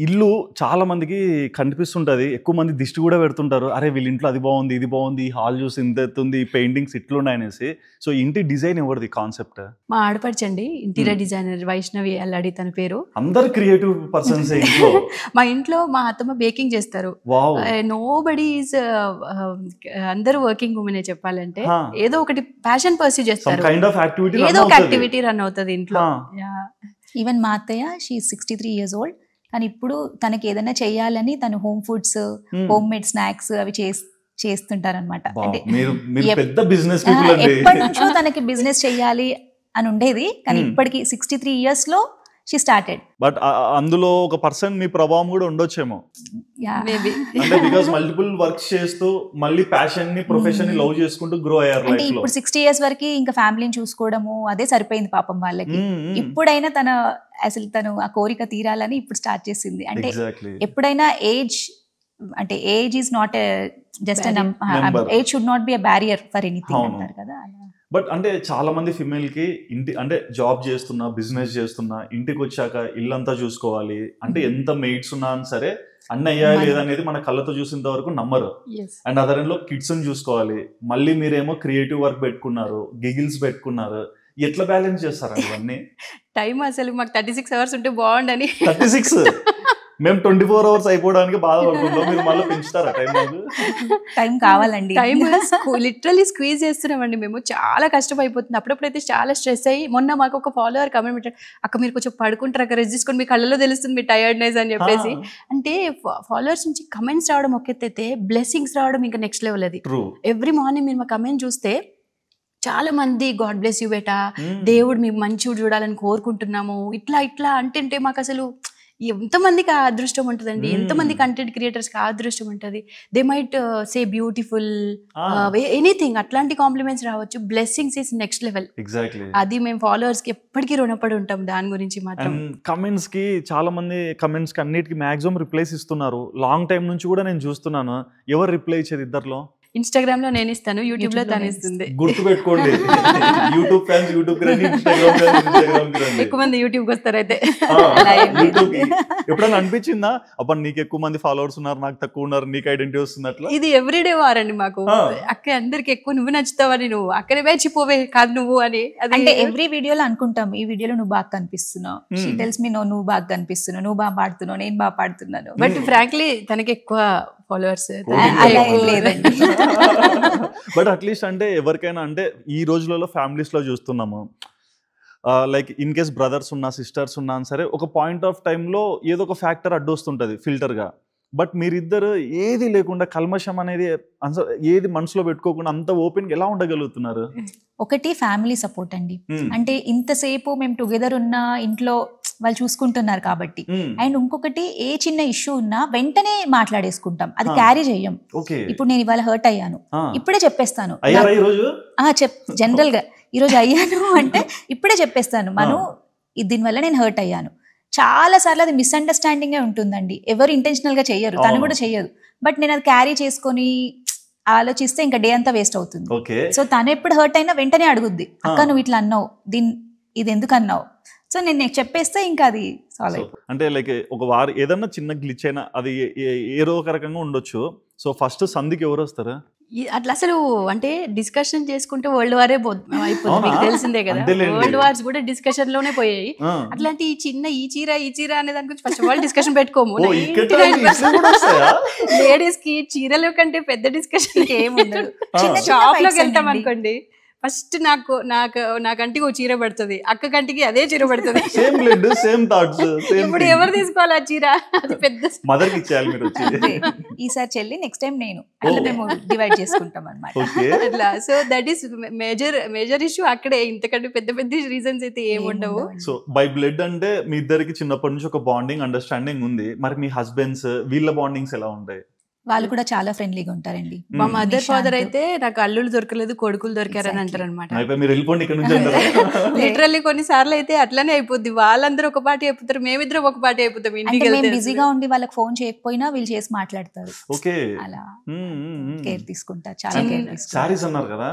ఇల్లు చాలా మందికి కనిపిస్తుంటది, ఎక్కువ మంది దిష్టి కూడా పెడుతుంటారు, అరే వీళ్ళ ఇంట్లో అది బాగుంది ఇది బాగుంది, ఈ హాల్ చూసి ఇంత ఎత్తుంది, పెయింటింగ్స్ ఇట్లున్నాయి అనేసి. సో ఇంటి డిజైన్ ఎవరిది కాన్సెప్ట్? మా ఆడపడచండి, ఇంటీరియర్ డిజైనర్ వైష్ణవి అల్లాడి తన పేరు. అందరు క్రియేటివ్ పర్సన్స్. మా ఇంట్లో మా అత్తమ్మ బేకింగ్ చేస్తారు. నో బడీ ఈజ్, అందరూ వర్కింగ్ ఉమెనే చెప్పాలంటే. ఏదో ఒకటి ప్యాషన్ పర్సూ చేస్తారు, ఏదో ఒక యాక్టివిటీ రన్ అవుతుంది ఇంట్లో. ఈవెన్ మా అత్తయ్య, షీ 63 years old, కానీ ఇప్పుడు తనకి ఏదైనా చెయ్యాలని తను home foods, home made snacks అవి చేస్తుంటారనమాట. అంటే ఎప్పటి నుంచో తనకి బిజినెస్ చెయ్యాలి అని ఉండేది, కానీ ఇప్పటికి 63 years లో షీ స్టార్టెడ్. బట్ అందులో ఒక పర్సన్ మీ ప్రభావం కూడా ఉండొచ్చేమో, అంటే బికాజ్ మల్టిపుల్ వర్క్స్ చేస్తూ మళ్ళీ ప్యాషన్ ని, ప్రొఫెషన్ ని లవ్ చేసుకుంటూ గ్రో అయ్యారు. అంటే ఇప్పుడు 60 years వరకు ఇంకా ఫ్యామిలీని చూసుకోవడము అదే సరిపోయింది పాపం వాళ్ళకి. ఇప్పుడైనా తను ఆ కోరిక తీరాలని ఇప్పుడు స్టార్ట్ చేసింది. అంటే ఎప్పుడైనా age is not just age should not be a barrier for anything అంటారు కదా. బట్ అంటే చాలా మంది ఫిమేల్ కి ఇంటి అంటే జాబ్ చేస్తున్నా, బిజినెస్ చేస్తున్నా, ఇంటికి వచ్చాక ఇల్లంతా చూసుకోవాలి అంటే ఎంత మెయిడ్స్ ఉన్నా సరే అన్ని అయ్యాయి లేదనేది మన కళ్ళతో చూసినంత వరకు నమ్మరు. అండ్ అదర్ లో కిడ్స్ ని చూసుకోవాలి, మళ్ళీ మీరేమో క్రియేటివ్ వర్క్ పెట్టుకున్నారు, గిగిల్స్ పెట్టుకున్నారు, ఎట్లా బ్యాలెన్స్ చేస్తారండి ఇవన్నీ? టైం అసలు మాకు 36 hours ఉంటే బాగుండని. 36 మేము 24 hours అయిపోవడానికి బాధపడుకుంటాం, మీరు మళ్ళీ పెంచుతారా టైం? టైం కావాలండి. టైం లిటరలీ స్క్వీజ్ చేస్తున్నామండి మేము, చాలా కష్టం అయిపోతుంది. అప్పుడప్పుడైతే చాలా స్ట్రెస్ అయ్యి, మొన్న మాకు ఒక ఫాలోవర్ కమెంట్ పెట్టాడు, అక్క మీరు కొంచెం పడుకుంటారు అక్క, రెస్ట్ తీసుకొని మీ కళ్ళలో తెలుస్తుంది మీ టైర్డ్నెస్ అని చెప్పేసి. అంటే ఫాలోవర్స్ నుంచి కమెంట్స్ రావడం ఒక ఎత్తైతే, బ్లెస్సింగ్స్ రావడం ఇంకా నెక్స్ట్ లెవెల్. అది ఎవ్రీ మార్నింగ్ మీరు మా కమెంట్ చూస్తే చాలా మంది గాడ్ బ్లెస్ యూ బేటా, దేవుడు మీ మంచి చూడాలని కోరుకుంటున్నాము, ఇట్లా ఇట్లా అంటే మాకు అసలు ఎంతమందికి ఆ అదృష్టం ఉంటుందండి, ఎంతమంది కంటెంట్ క్రియేటర్స్కి ఆ అదృష్టం ఉంటుంది. They might say beautiful anything, అట్లాంటి కాంప్లిమెంట్స్ రావచ్చు. Blessings is next level. Exactly. అది మేము ఫాలోవర్స్ కి ఎప్పటికీ రుణపడి ఉంటాం దాని గురించి మాత్రం. కమెంట్స్ కి చాలా మంది కమెంట్స్ కి అన్నిటికీ మాక్సిమం రిప్లైస్ ఇస్తున్నారు. లాంగ్ టైం నుంచి కూడా నేను చూస్తున్నాను. ఎవరు రిప్లై ఇచ్చేది ఇద్దరులో? ఇన్స్టాగ్రామ్ లో నేను ఇస్తాను, యూట్యూబ్ లో తను ఇస్తుంది. గుర్తు పెట్టుకోండి, యూట్యూబ్ ఫ్యాన్స్ యూట్యూబ్ కి రండి, ఇన్స్టాగ్రామ్ ఫ్యాన్స్ ఇన్స్టాగ్రామ్ కి రండి. ఎక్కువ మంది యూట్యూబ్ కి వస్తారు అయితే. ఎప్పుడైనా అనిపించిందా అప్పుడు నీకు ఎక్కువ మంది ఫాలోవర్స్ ఉన్నారు, నాకు తక్కువ ఉన్నారు, నీకు ఐడెంటిటీ వస్తుంది అట్లా? ఇది ఎవ్రీడే వారండి మాకు. అక్క అందరికి ఎక్కువ నువ్వు నచ్చుతావని, నువ్వు అక్కడే వేచిపోవే కాదు నువ్వు అని. అంటే ఎవ్రీ వీడియోలో అనుకుంటాం, ఈ వీడియోలో నువ్వు బాగా కనిపిస్తున్నావు, షీ టెల్స్ మీ నువ్వు బాగా కనిపిస్తున్నావు, నువ్వు బాగా పాడుతున్నావు, నేను బాగా పాడుతున్నాను. బట్ ఫ్రాంక్లీ తనకి ఎక్కువ ఫాలోవర్స్ లేదండి. బట్ అట్లీస్ట్ అంటే ఎవరికైనా, అంటే ఈ రోజులలో ఫ్యామిలీస్ లో చూస్తున్నాము, లైక్ ఇన్ కేస్ బ్రదర్స్ ఉన్నా సిస్టర్స్ ఉన్నా సరే, ఒక పాయింట్ ఆఫ్ టైంలో ఏదో ఒక ఫ్యాక్టర్ అడ్డొస్తుంటుంది ఫిల్టర్గా. బట్ మీరిద్దరు ఏది లేకుండా, కల్మషం అనేది ఏది మనసులో పెట్టుకోకుండా అంత ఓపెన్గా ఎలా ఉండగలుగుతున్నారు? ఒకటి ఫ్యామిలీ సపోర్ట్ అండి. అంటే ఇంతసేపు మేము టుగెదర్ ఉన్న ఇంట్లో వాళ్ళు చూసుకుంటున్నారు కాబట్టి. అండ్ ఇంకొకటి, ఏ చిన్న ఇష్యూ ఉన్నా వెంటనే మాట్లాడేసుకుంటాం, అది క్యారీ చెయ్యం. ఇప్పుడు నేను ఇవాళ హర్ట్ అయ్యాను, ఇప్పుడే చెప్పేస్తాను. జనరల్ గా ఈరోజు అయ్యాను అంటే ఇప్పుడే చెప్పేస్తాను, మనం దీనివల్ల నేను హర్ట్ అయ్యాను. చాలా సార్లు అది మిస్అండర్స్టాండింగే ఉంటుందండి, ఎవరు ఇంటెన్షనల్ గా చెయ్యరు, తను కూడా చెయ్యదు. బట్ నేను అది క్యారీ చేసుకొని ఆలోచిస్తే ఇంకా డే అంతా వేస్ట్ అవుతుంది. సో తను ఎప్పుడు హర్ట్ అయినా వెంటనే అడుగుద్ది, అక్క నువ్వు ఇట్లా అన్నావు, ఇది ఎందుకు అన్నావు. సో నేను చెప్పేస్తే ఇంకా అది సాల్వ్ అయిపోతుంది. అంటే లైక్ ఒక వారు ఏదన్నా చిన్న గ్లిచ్ అయినా అది ఏదో ఒక రకంగా ఉండొచ్చు. సో ఫస్ట్ సంధికి ఎవరు వస్తారా? అట్లా అసలు అంటే డిస్కషన్ చేసుకుంటే వరల్డ్ వారే అయిపోతుంది, మీకు తెలిసిందే కదా. వరల్డ్ వార్స్ కూడా డిస్కషన్ లోనే పోయాయి. అట్లాంటి ఈ చిన్న ఈ చీర అనే దాని గురించి ఫస్ట్ ఆఫ్ ఆల్ డిస్కషన్ పెట్టుకోము. లేడీస్ కి చీరల కంటే పెద్ద డిస్కషన్ ఏముండదు. షాప్ లోకి వెళ్తాం అనుకోండి, ఫస్ట్ నాకంటికి ఒక చీర పడుతుంది, అక్క కంటికి అదే చీర పడుతుంది. ఇప్పుడు ఎవరు తీసుకోవాలి ఆ చీర? అది పెద్ద మదర్కి ఇచ్చేయాలి మీరు. ఈసారి చెల్లి, నెక్స్ట్ టైం నేను, అట్లా మేము డివైడ్ చేసుకుంటాం అన్నమాట. అట్లా. So that is major issue అక్కడే. ఇంతకంటే పెద్ద పెద్ద రీజన్స్ అయితే ఏముండవు. సో బై బ్లడ్ అంటే మీ ఇద్దరికి చిన్నప్పటి నుంచి ఒక బాండింగ్ అండర్స్టాండింగ్ ఉంది. మరి మీ హస్బెండ్స్ వీళ్ళ బాండింగ్స్ ఎలా ఉంటాయి? వాళ్ళు కూడా చాలా ఫ్రెండ్లీగా ఉంటారండి. మా మదర్ ఫాదర్ అయితే నాకు అల్లుళ్ళు దొరకలేదు, కొడుకులు దొరికారని అంటారు అనమాట. లిటరల్లీ కొన్నిసార్లు అయితే అట్లానే అయిపోద్ది, వాళ్ళందరూ ఒక పార్టీ అయిపోతారు, మేమిద్దరం ఒక పార్టీ అయిపోతాం. ఇంటికి బిజీగా ఉండి వాళ్ళకి ఫోన్ చేయకపోయినా వీళ్ళు చేసి మాట్లాడతారు. అలా కేర్ తీసుకుంటారు, చాలా కేర్ తీసుకుంటారు. సారీస్ అన్నారు కదా,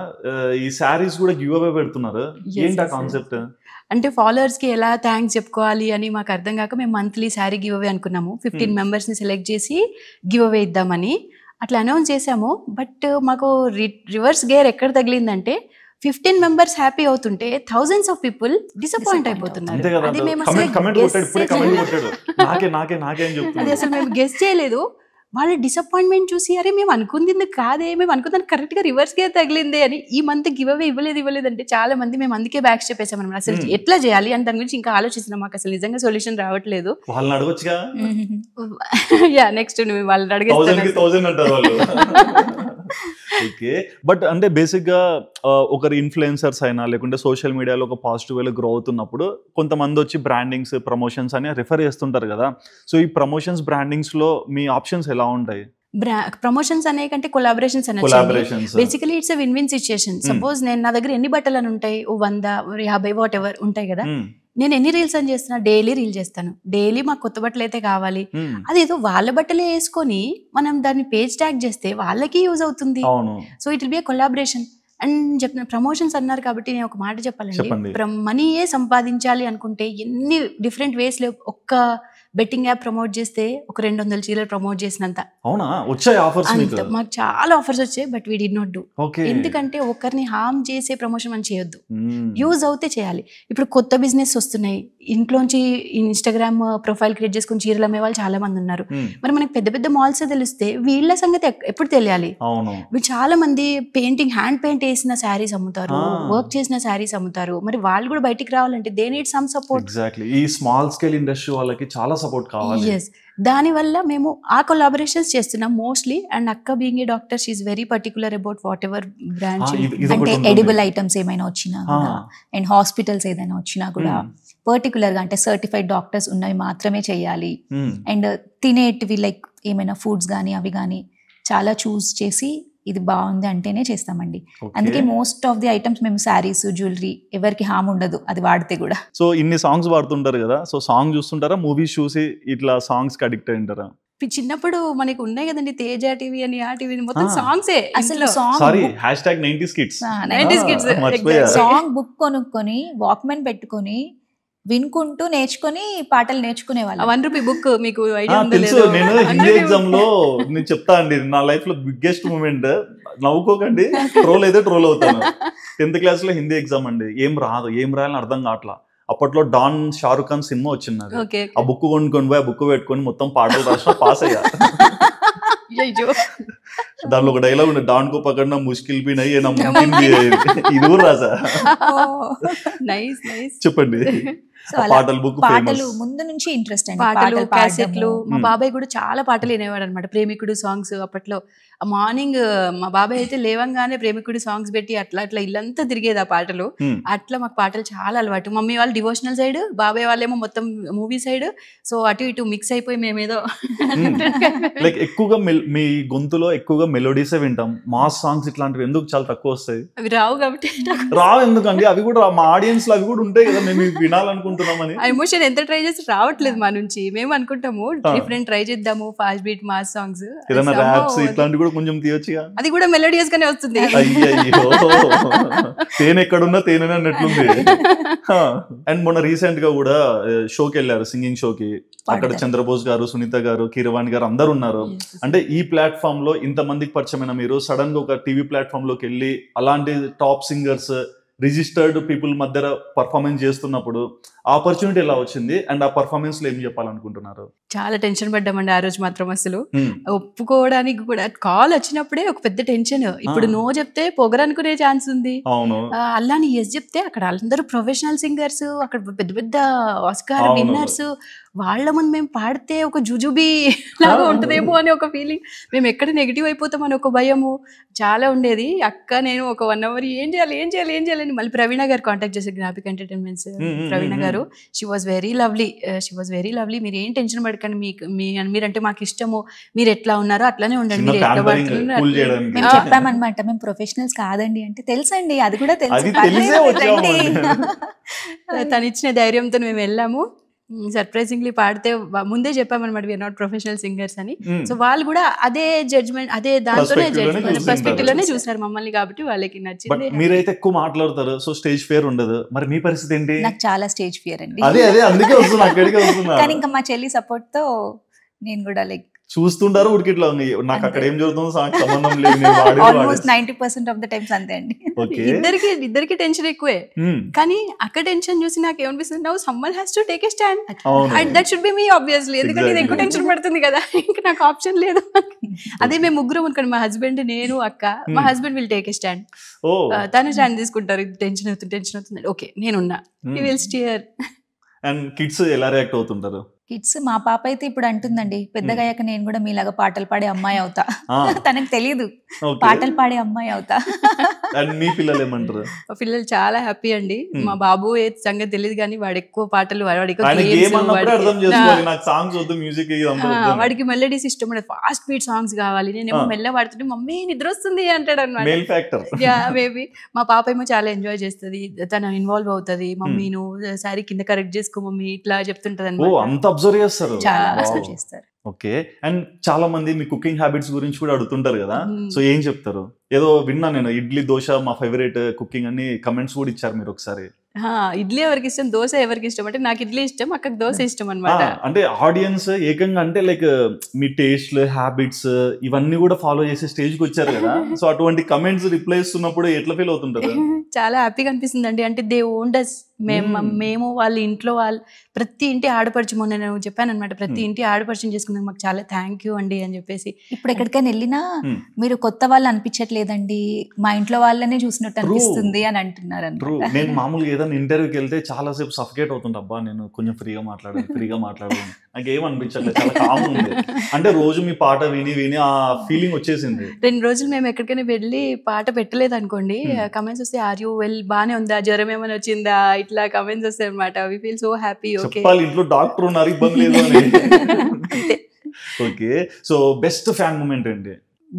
ఈ సారీస్ కూడా గివ్ అవే పెడుతున్నారు, ఏంటి ఆ కాన్సెప్ట్? అంటే ఫాలోవర్స్ కి ఎలా థ్యాంక్స్ చెప్పుకోవాలి అని మాకు అర్థం కాక మేము మంత్లీ శారీ గివ్ అవే అనుకున్నాము. 15 members ని సెలెక్ట్ చేసి గివ్ అవే ఇద్దామని అట్లా అనౌన్స్ చేసాము. బట్ మాకు రివర్స్ గేర్ ఎక్కడ తగిలిందంటే, 15 members హ్యాపీ అవుతుంటే thousands of people డిసప్పాయింట్ అయిపోతున్నారు. అది మేము అసలు మేము గెస్ చేయలేదు. వాళ్ళ డిసప్పాయింట్మెంట్ చూసి, అరే మేము అనుకుంది కాదే, మేము అనుకుందాన్ని కరెక్ట్గా రివర్స్ గే తగిలిందే అని. ఈ మంత్ గివ్ అవే ఇవ్వలేదు అంటే చాలా మంది మేము అందుకే బ్యాక్ చెప్పేసాం అనమాట. అసలు ఎట్లా చేయాలి అని దాని గురించి ఇంకా ఆలోచిస్తున్నాం. మాకు అసలు నిజంగా సొల్యూషన్ రావట్లేదు. యా నెక్స్ట్ వాళ్ళని అడిగేస్తాను. ఓకే. బట్ అంటే బేసిక్ గా ఒకరు ఇన్ఫ్లుయెన్సర్స్ అయినా లేకుంటే సోషల్ మీడియాలో ఒక పాజిటివ్ వేలో గ్రో అవుతున్నప్పుడు కొంతమంది వచ్చి బ్రాండింగ్స్, ప్రమోషన్స్ అని రిఫర్ చేస్తుంటారు కదా. సో ఈ ప్రమోషన్స్, బ్రాండింగ్స్ లో మీ ఆప్షన్స్ ఎలా ఉంటాయి? ప్రమోషన్స్ అనే కంటే కొలాబరేషన్స్ అనేది basically it's win win situation. Suppose నేను నా దగ్గర ఎన్ని బట్టలు అని ఉంటాయి, 100, 50 వాట్ ఎవర్ ఉంటాయి కదా. నేను ఎన్ని రీల్స్ అని చేస్తున్నా, డైలీ రీల్ చేస్తాను. డైలీ మాకు కొత్త బట్టలు అయితే కావాలి, అదేదో వాళ్ళ బట్టలే వేసుకొని మనం దాన్ని పేజ్ ట్యాగ్ చేస్తే వాళ్ళకి యూజ్ అవుతుంది. So it will be a collaboration. And చెప్పిన ప్రమోషన్స్ అన్నారు కాబట్టి నేను ఒక మాట చెప్పాలండి. మనీయే సంపాదించాలి అనుకుంటే ఎన్ని డిఫరెంట్ వేస్ లో ఒక్క బెట్టింగ్ యాప్ ప్రమోట్ చేస్తే ఒక 200 చీరలు ప్రమోట్ చేసినంత. అవునా, వచ్చాయి ఆఫర్స్ మీకు? అంత మాకు చాలా ఆఫర్స్ వచ్చాయి, but we did not do. Okay. ఎందుకంటే ఒకరిని హార్మ్ చేసే ప్రమోషన్ మనం చేయొద్దు, యూజ్ అవుతే చేయాలి. ఇప్పుడు కొత్త బిజినెస్ వస్తున్నాయి, ఇంట్లోంచి ఇన్స్టాగ్రామ్ ప్రొఫైల్ క్రియేట్ చేసుకుని చీరలు అమ్మే వాళ్ళు చాలా మంది ఉన్నారు. మరి మనకి పెద్ద పెద్ద మాల్స్ తెలిస్తే వీళ్ళ సంగతి ఎప్పుడు తెలియాలి? వీళ్ళు చాలా మంది పెయింటింగ్, హ్యాండ్ పెయింట్ వేసిన శారీస్ అమ్ముతారు, వర్క్ చేసిన శారీస్ అమ్ముతారు. మరి వాళ్ళు కూడా బయటికి రావాలంటే they need some support. Exactly, ఈ స్మాల్ స్కేల్ ఇండస్ట్రీ వాళ్ళకి చాలా సపోర్ట్ కావాలి. yes, దానివల్ల మేము ఆ కొలాబరేషన్స్ చేస్తున్నాం మోస్ట్లీ. అండ్ అక్క being a doctor, she is very particular about what ever branch. అంటే ఎడిబుల్ ఐటమ్స్ ఏమైనా వచ్చినా కూడా, అండ్ హాస్పిటల్స్ ఏదైనా వచ్చినా కూడా పర్టికులర్ గా అంటే సర్టిఫైడ్ డాక్టర్స్ ఉన్నవి మాత్రమే చేయాలి. అండ్ తినేటివి లైక్ ఏమైనా ఫుడ్స్ కానీ అవి కానీ చాలా చూస్ చేసి ఇది బాగుంది అంటేనే చేస్తామండి. అందుకే మోస్ట్ ఆఫ్ ది ఐటమ్స్ మేము శారీస్, జ్యువెలరీ ఎవరికి హామ్ ఉండదు అది వాడితే కూడా. సో ఇన్ని సాంగ్స్ వాడుతుంటారు కదా, సో సాంగ్ చూస్తుంటారా, మూవీస్ చూసి ఇట్లా సాంగ్స్ కి అడిక్ట్ అయింటారా? చిన్నప్పుడు మనకి ఉన్నాయి కదండి, తేజ టీవీ అని, ఆ టీవీ మొత్తం సాంగ్సే. అసలు sorry #90s kids song book కొనుక్కొని వాక్మెన్ పెట్టుకొని వినుకుంటూ నేర్చుకుని పాటలు నేర్చుకునే వాళ్ళు. 1 రూపీ బుక్ మీకు ఐడియా ఉందో తెలుసు. లేదో? నేను హిందీ ఎగ్జామ్ లో నేను చెప్తా అండి, నా లైఫ్ లో బిగ్గెస్ట్ మూమెంట్, నవ్వుకోకండి, ట్రోల్ అయితే ట్రోల్ అవుతాను. 10th క్లాస్ లో హిందీ ఎగ్జామ్ అండి, ఏం రాయాలని అర్థం కావట్లా. అప్పట్లో డాన్ షారుఖ్ ఖాన్ సినిమా వచ్చింది, ఆ బుక్ కొనుక్కొని పోయి ఆ బుక్ పెట్టుకొని మొత్తం పాటలు రాసిన పాస్ అయ్యా. దానిలో ఒక డైలాగ్ ఉంది, డాన్ కో పకడ్నా ముష్కిల్ బి నహీ, నా ముమ్కిన్ బి హై. ఇది కూడా రాసా. చెప్పండి. పాటలు ముందు నుంచి ఇంట్రెస్ట్ అండి, పాటలు, క్యాసెట్లు. మా బాబాయ్ కూడా చాలా పాటలు వినేవాడు అనమాట, ప్రేమికుడు సాంగ్స్. అప్పట్లో మార్నింగ్ మా బాబాయ్ అయితే లేవంగానే ప్రేమికుడు సాంగ్స్ పెట్టి అట్లా అట్లా ఇల్లంతా తిరిగేది ఆ పాటలు. అట్లా మాకు పాటలు చాలా అలవాటు. మమ్మీ వాళ్ళు డివోషనల్ సైడ్, బాబాయ్ వాళ్ళేమో మొత్తం మూవీ సైడ్. సో అటు ఇటు మిక్స్ అయిపోయి మేమేదో లైక్ ఎక్కువగా మీ గొంతులో ఎక్కువగా మెలోడీసే వింటాం. మాస్ సాంగ్స్ ఇట్లాంటివి ఎందుకు చాలా తక్కువ వస్తాయి? అవి రావు కాబట్టి. రావు ఎందుకండి? అవి కూడా మా ఆడియన్స్ లో అవి కూడా ఉంటాయి కదా, మేము వినాలనుకుంటున్నామని. ఎమోషన్ ఎంత ట్రై చేసి రావట్లేదు మా నుంచి. మేము అనుకుంటాము డిఫరెంట్ ట్రై చేద్దాము, ఫాస్ట్ బీట్ మాస్ సాంగ్స్, ఇట్లాంటివి కూడా కొంచెం తీయొచ్చుగా. అది కూడా మెలోడియస్ గానే వస్తుంది. అయ్యో, తేనె ఎక్కడున్నా తేనె అన్నట్లుంది. అండ్ మొన్న రీసెంట్ గా కూడా షోకి వెళ్ళారు, సింగింగ్ షోకి. అక్కడ చంద్రబోస్ గారు, సునీత గారు, కీరవాణి గారు అందరు ఉన్నారు. అంటే ఈ ప్లాట్ఫామ్ లో ఇంత మందికి పరిచయమైన మీరు సడన్ గా ఒక టీవీ ప్లాట్ఫామ్ లోకి వెళ్ళి అలాంటి టాప్ సింగర్స్, రిజిస్టర్డ్ పీపుల్ మధ్య పర్ఫార్మెన్స్ చేస్తున్నప్పుడు ఆపర్చునిటీ ఎలా వచ్చింది, అండ్ ఆ పర్ఫార్మెన్స్ లో ఏం చెప్పాలనుకుంటున్నారు? చాలా టెన్షన్ పడ్డామండి ఆ రోజు మాత్రం. అసలు ఒప్పుకోవడానికి కూడా కాల్ వచ్చినప్పుడే ఒక పెద్ద టెన్షన్. ఇప్పుడు నో చెప్తే పొగరనుకునే ఛాన్స్ ఉంది, అల్లాని ఎస్ చెప్తే అక్కడ అందరూ ప్రొఫెషనల్ సింగర్స్, అక్కడ పెద్ద పెద్ద ఆస్కార్ విన్నర్స్, వాళ్ళ ముందు మేము పాడితే ఒక జుజుబీ లాగా ఉంటుందేమో అని ఒక ఫీలింగ్. మేము ఎక్కడ నెగిటివ్ అయిపోతామని ఒక భయము చాలా ఉండేది. అక్క నేను ఒక 1 hour ఏం చేయాలి మళ్ళీ ప్రవీణ గారు కాంటాక్ట్ చేశారు, జ్ఞాపిక ఎంటర్టైన్మెంట్స్ ప్రవీణ గారు. She was very lovely. మీరు ఏం టెన్షన్ పడకండి, మీరంటే మాకు ఇష్టము, మీరు ఎట్లా ఉన్నారో అట్లానే ఉండండి, మీరు ఎట్లా పడుతున్నారు. మేము చెప్పామన్నమాట, మేము ప్రొఫెషనల్స్ కాదండి అంటే, తెలుసండి అది కూడా తెలుసు. తను ఇచ్చిన ధైర్యంతో మేము వెళ్ళాము. సర్ప్రైజింగ్లీ పాడితే ముందే చెప్పామన్నమాట, వీఆర్ నాట్ ప్రొఫెషనల్ సింగర్స్ అని. సో వాళ్ళు కూడా అదే జడ్జ్మెంట్, అదే దాంతోనే పర్స్పెక్టివ్ లోనే చూసారు మమ్మల్ని, కాబట్టి వాళ్ళకి నచ్చింది. మీరైతే ఎక్కువ మాట్లాడతారు, సో స్టేజ్ ఫియర్ ఉండదు. మరి మీ పరిస్థితి ఏంటి? నాకు చాలా స్టేజ్ ఫియర్ అండి. అదే అందుకే వస్తున్నా, అక్కడికే వస్తున్నా. కానీ ఇంకా మా చెల్లి సపోర్ట్ తో నేను కూడా లైక్ చూస్తుంటారు ఊరికిట్లా, నాకు అక్కడ ఏం జరుగుతుందో సంబంధం లేదు. ఆల్మోస్ట్ 90% ఆఫ్ ద టైమ్స్ అంతే అండి. ఇద్దరికి టెన్షన్ ఎక్కువే. కానీ అక్కడ టెన్షన్ చూసి నాకు ఏమనిపిస్తుంది, now someone has to take a stand and that should be me obviously. ఎందుకంటే ఇది ఎక్కువ టెన్షన్ పడుతుంది కదా, ఇంకా నాకు ఆప్షన్ లేదు. అదే మేము ముగ్గురం అనుకోండి, మా హస్బెండ్, నేను, అక్క. మా husband will take a stand, తను స్టాండ్ తీసుకుంటారు. టెన్షన్ అవుతుంది, ఓకే నేనున్నా, he will steer. And kids ఎలా రియాక్ట్ అవుతుంటారు? కిడ్స్, మా పాప అయితే ఇప్పుడు అంటుందండి, పెద్దగా అయ్యాక నేను కూడా మీలాగా పాటలు పాడే అమ్మాయి అవుతా. తనకు తెలియదు, పాటలు పాడే అమ్మాయి అవుతా. మీ పిల్లలు ఏమంటారు? మా పిల్లలు చాలా హ్యాపీ అండి. మా బాబు ఏ సంగతి తెలియదు కానీ వాడు ఎక్కువ పాటలు, వాడికి మెలోడీస్ ఇష్టం ఉండదు, ఫాస్ట్ బీట్ సాంగ్స్ కావాలి. నేనేమో మెల్ల పాడుతుంటే మమ్మీ నిద్ర వస్తుంది అంటాడు అనమాట. మేబీ మా పాప ఏమో చాలా ఎంజాయ్ చేస్తుంది, తను ఇన్వాల్వ్ అవుతుంది. మమ్మీ నువ్వు సారీ కింద కరెక్ట్ చేసుకో మమ్మీ ఇట్లా చెప్తుంటది అనమాట. అబ్జర్వ్ చేస్తారు. చేస్తారు. ఓకే. అండ్ చాలా మంది మీ కుకింగ్ హ్యాబిట్స్ గురించి కూడా అడుగుతుంటారు కదా, సో ఏం చెప్తారు? ఏదో విన్నా నేను, ఇడ్లీ దోశ మా ఫేవరెట్ కుకింగ్ అని కమెంట్స్ కూడా ఇచ్చారు మీరు ఒకసారి. ఇడ్లీ ఎవరికి ఇష్టం, దోశ ఎవరికి ఇష్టం అంటే నాకు ఇడ్లీ ఇష్టం, అక్కకి దోశ ఇష్టం అనమాట. అంటే ఆడియన్స్ ఏకంగా అంటే లైక్ మీ టేస్ట్ హ్యాబిట్స్ ఇవన్నీ కూడా ఫాలో చేసే స్టేజ్ కి వచ్చారు కదా. సో అటువంటి కమెంట్స్ రిప్లై ఇస్తున్నప్పుడు ఎట్లా ఫీల్ అవుతుంటారు? చాలా హ్యాపీగా అనిపిస్తుంది అండి. అంటే దే ఓన్డ్ అస్, మేము వాళ్ళ ఇంట్లో వాళ్ళు ప్రతి ఇంటి ఆడపడుచు, మొన్న నేను చెప్పాను అనమాట, ప్రతి ఇంటి ఆడపడుచుని చేసుకున్నాం, మాకు చాలా థ్యాంక్ యూ అండి అని చెప్పేసి. ఇప్పుడు ఎక్కడికైనా వెళ్ళినా మీరు కొత్త వాళ్ళు అనిపించట్లేదండి, మా ఇంట్లో వాళ్ళనే చూసినట్టు అనిపిస్తుంది అని అంటున్నారు అన్నమాట. నేను మామూలుగా ఏదైనా ఇంటర్వ్యూకి వెళ్తే చాలా సేపు సఫికేట్ అవుతుంటా, అబ్బా నేను కొంచెం ఫ్రీగా మాట్లాడాను నాకు ఏమనిపించట్లేదు, చాలా కామ్ ఉంది. అంటే రోజు మీ పాట విని విని ఆ ఫీలింగ్ వచ్చేసింది. 2 రోజులు మేము ఎక్కడికైనా వెళ్ళి పాట పెట్టలేదు అనుకోండి, కమెంట్స్ వస్తే ఆర్ యూ వెల్, బానే ఉందా, జ్వరం ఏమైనా వచ్చిందా, ఇట్లా కమెంట్స్ వస్తాయి అనమాట. We feel so happy. చెప్పాలి ఇంట్లో డాక్టర్ ఉన్నారు, ఇబ్బంది లేదు అని. Okay, so best fan moment ఏంటి?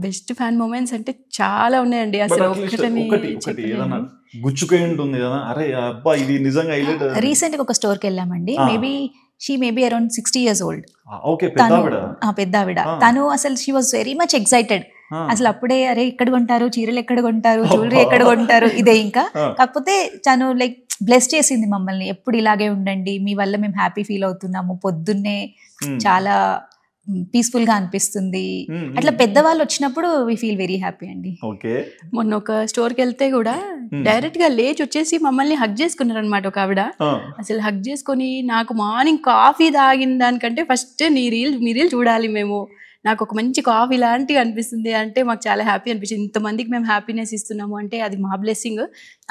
బెస్ట్ ఫ్యాన్ మూమెంట్స్ అంటే చాలా ఉన్నాయండి. అసలు ఒకటి ఏదన్నా గుచ్చుకొని ఉంటుంది కదా, అరే అబ్బా ఇది నిజంగా హైలైట్. రీసెంట్ గా ఒక స్టోర్ కి వెళ్ళామండి, she maybe around 60 years old. Okay, పెద్దావిడ. తను అసలు she was very much excited. అసలు అప్పుడే అరే ఎక్కడ కొంటారు చీరలు, ఎక్కడ కొంటారు జ్యువెలరీ, ఎక్కడ కొంటారు, ఇదే ఇంకా. కాకపోతే తను లైక్ బ్లెస్ చేసింది మమ్మల్ని, ఎప్పుడు ఇలాగే ఉండండి, మీ వల్ల మేము హ్యాపీ ఫీల్ అవుతున్నాము, పొద్దున్నే చాలా పీస్ఫుల్ గా అనిపిస్తుంది. అట్లా పెద్దవాళ్ళు వచ్చినప్పుడు వి ఫీల్ వెరీ హ్యాపీ అండి. మొన్న ఒక స్టోర్కి వెళ్తే కూడా డైరెక్ట్ గా లేచి వచ్చేసి మమ్మల్ని హగ్ చేసుకున్నారు అనమాట ఒక ఆవిడ. అసలు హగ్ చేసుకొని నాకు మార్నింగ్ కాఫీ తాగిన దానికంటే ఫస్ట్ మీ రీల్ చూడాలి మేము, నాకు ఒక మంచి కాఫీ లాంటివి అనిపిస్తుంది అంటే మాకు చాలా హ్యాపీ అనిపించింది. ఇంతమందికి మేము హ్యాపీనెస్ ఇస్తున్నాము అంటే అది మా బ్లెస్సింగ్.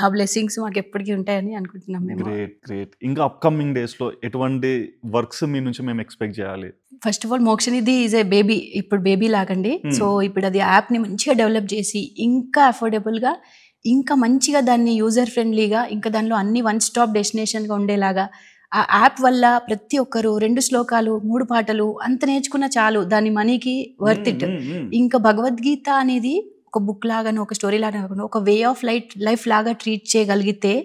ఆ బ్లెస్సింగ్స్ మాకు ఎప్పటికీ ఉంటాయని అనుకుంటున్నాం మేము. గ్రేట్. ఇంకా అప్కమింగ్ డేస్ లో ఎటువంటి వర్క్స్ మీ నుంచి మేము ఎక్స్పెక్ట్ చేయాలి? First of all Mokshanidhi is a baby, ఇప్పుడు బేబీ లాగండి. సో ఇప్పుడు అది యాప్ని మంచిగా డెవలప్ చేసి ఇంకా అఫోర్డబుల్గా, ఇంకా మంచిగా దాన్ని యూజర్ ఫ్రెండ్లీగా, ఇంకా దానిలో అన్ని వన్ స్టాప్ డెస్టినేషన్గా ఉండేలాగా, ఆ యాప్ వల్ల ప్రతి ఒక్కరు 2 శ్లోకాలు 3 పాటలు అంత నేర్చుకున్న చాలు, దాని మనీకి వర్త్ ఇట్. ఇంకా భగవద్గీత అనేది ఒక బుక్ లాగానో ఒక స్టోరీ లాగా కాకుండా ఒక వే ఆఫ్ లైఫ్ లాగా ట్రీట్ చేయగలిగితే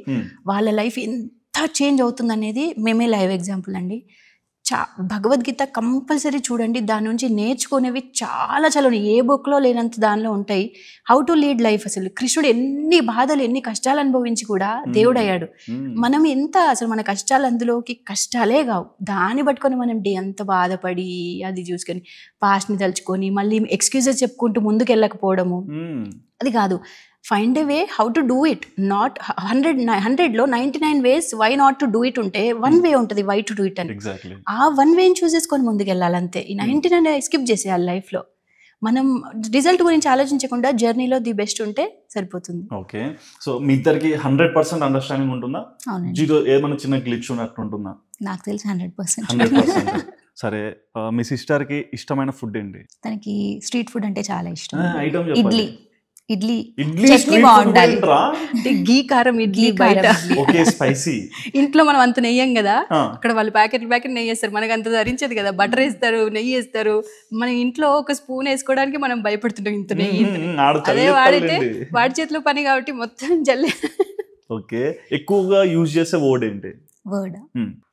వాళ్ళ లైఫ్ ఎంత చేంజ్ అవుతుంది అనేది మేమే లైవ్ ఎగ్జాంపుల్ అండి. భగవద్గీత కంపల్సరీ చూడండి, దాని నుంచి నేర్చుకునేవి చాలా చాలా ఏ బుక్లో లేనంత దానిలో ఉంటాయి. హౌ టు లీడ్ లైఫ్, అసలు కృష్ణుడు ఎన్ని బాధలు ఎన్ని కష్టాలు అనుభవించి కూడా దేవుడు అయ్యాడు. మనం ఎంత అసలు మన కష్టాలు అందులోకి కష్టాలే కావు, దాన్ని పట్టుకొని మనం ఎంత బాధపడి అది చూసుకొని పాస్ట్ని తలుచుకొని మళ్ళీ ఎక్స్క్యూజెస్ చెప్పుకుంటూ ముందుకు వెళ్ళకపోవడము, అది కాదు. Find a way how to do it. Not 100లో 99 ways why not to do it ఉంటే 1 way ఉంటుంది వై టు డూ ఇట్ అని. ఆ 1 way చూస్ చేసుకొని ముందుకు వెళ్ళాలి అంతే. ఈ 99 స్కిప్ చేసేయాలి లైఫ్లో. మనం రిజల్ట్ గురించి ఆలోచించకుండా జర్నీలో ది బెస్ట్ ఉంటే సరిపోతుంది. ఓకే, సో మీ ఇద్దరికి 100% అండర్స్టాండింగ్ ఉంటుందా? జీరో ఏమైనా చిన్న గ్లిచ్ ఉన్నట్టు ఉంటుందా? నాకు తెలిసి 100%. సరే, మీ సిస్టర్ కి ఇష్టమైన ఫుడ్ ఏంటి? తనకి స్ట్రీట్ ఫుడ్ అంటే చాలా ఇష్టం. ఇడ్లీ చట్నీ బాగుండాలి, గీ కారం ఇడ్లీ బయట. స్పైసీ. ఇంట్లో మనం అంత నెయ్యం కదా, అక్కడ వాళ్ళు ప్యాకెట్ నెయ్యి వేస్తారు, మనకు అంత ధరించదు కదా, బటర్ వేస్తారు, నెయ్యి వేస్తారు. మన ఇంట్లో ఒక స్పూన్ వేసుకోవడానికి మనం భయపడుతుంటాం, ఇంత నెయ్యి. అదే వాడితే వాడి చేతిలో పని కాబట్టి మొత్తం జల్లే. ఓకే, ఎక్కువగా యూజ్ చేసే వర్డ్ ఏంటి?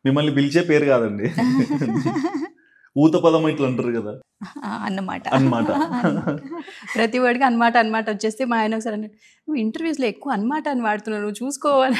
మిమ్మల్ని పిలిచే పేరు కాదండి, ఊత పదం ఇట్లా అంటారు కదా, అన్నమాట. ప్రతి వాడికి అన్నమాట వచ్చేస్తే మా ఆయన ఒకసారి అన్నాడు, నువ్వు ఇంటర్వ్యూస్లో ఎక్కువ అన్నమాట అని వాడుతున్నావు, నువ్వు చూసుకోవాలి.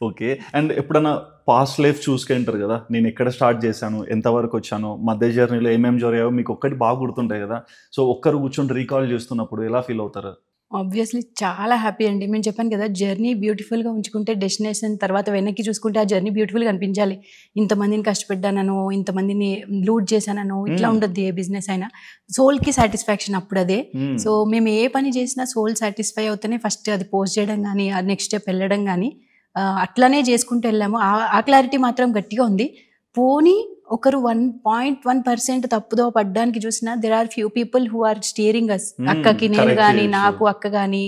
ఓకే, అండ్ ఎప్పుడన్నా పాస్ట్ లైఫ్ చూసుకుంటారు కదా, నేను ఎక్కడ స్టార్ట్ చేశాను, ఎంతవరకు వచ్చాను, మధ్య జర్నీలో ఏమేమి జరిగాయో మీకు ఒక్కటి బాగా గుర్తుంటాయి కదా, సో ఒక్కరు కూర్చొని రీకాల్ చేస్తున్నప్పుడు ఎలా ఫీల్ అవుతారు? ఆబ్వియస్లీ చాలా హ్యాపీ అండి. నేను చెప్పాను కదా, జర్నీ బ్యూటిఫుల్గా ఉంచుకుంటే డెస్టినేషన్ తర్వాత వెనక్కి చూసుకుంటే ఆ జర్నీ బ్యూటిఫుల్గా అనిపించాలి. ఇంతమందిని కష్టపెట్టానో, ఇంతమందిని లూట్ చేశానో ఇట్లా ఉంటుంది ఏ బిజినెస్ అయినా. సోల్కి సాటిస్ఫాక్షన్ అప్పుడు అదే. సో మేము ఏ పని చేసినా సోల్ సాటిస్ఫై అవుతేనే ఫస్ట్ అది పోస్ట్ చేయడం కానీ ఆ నెక్స్ట్ స్టెప్ వెళ్ళడం కానీ అట్లానే చేసుకుంటూ వెళ్ళాము. ఆ క్లారిటీ మాత్రం గట్టిగా ఉంది. పోనీ ఒకరు 1.1% తప్పుదో పడ్డానికి చూసినా there are few people who are steering us. అక్కకి నేను కానీ నాకు అక్క కానీ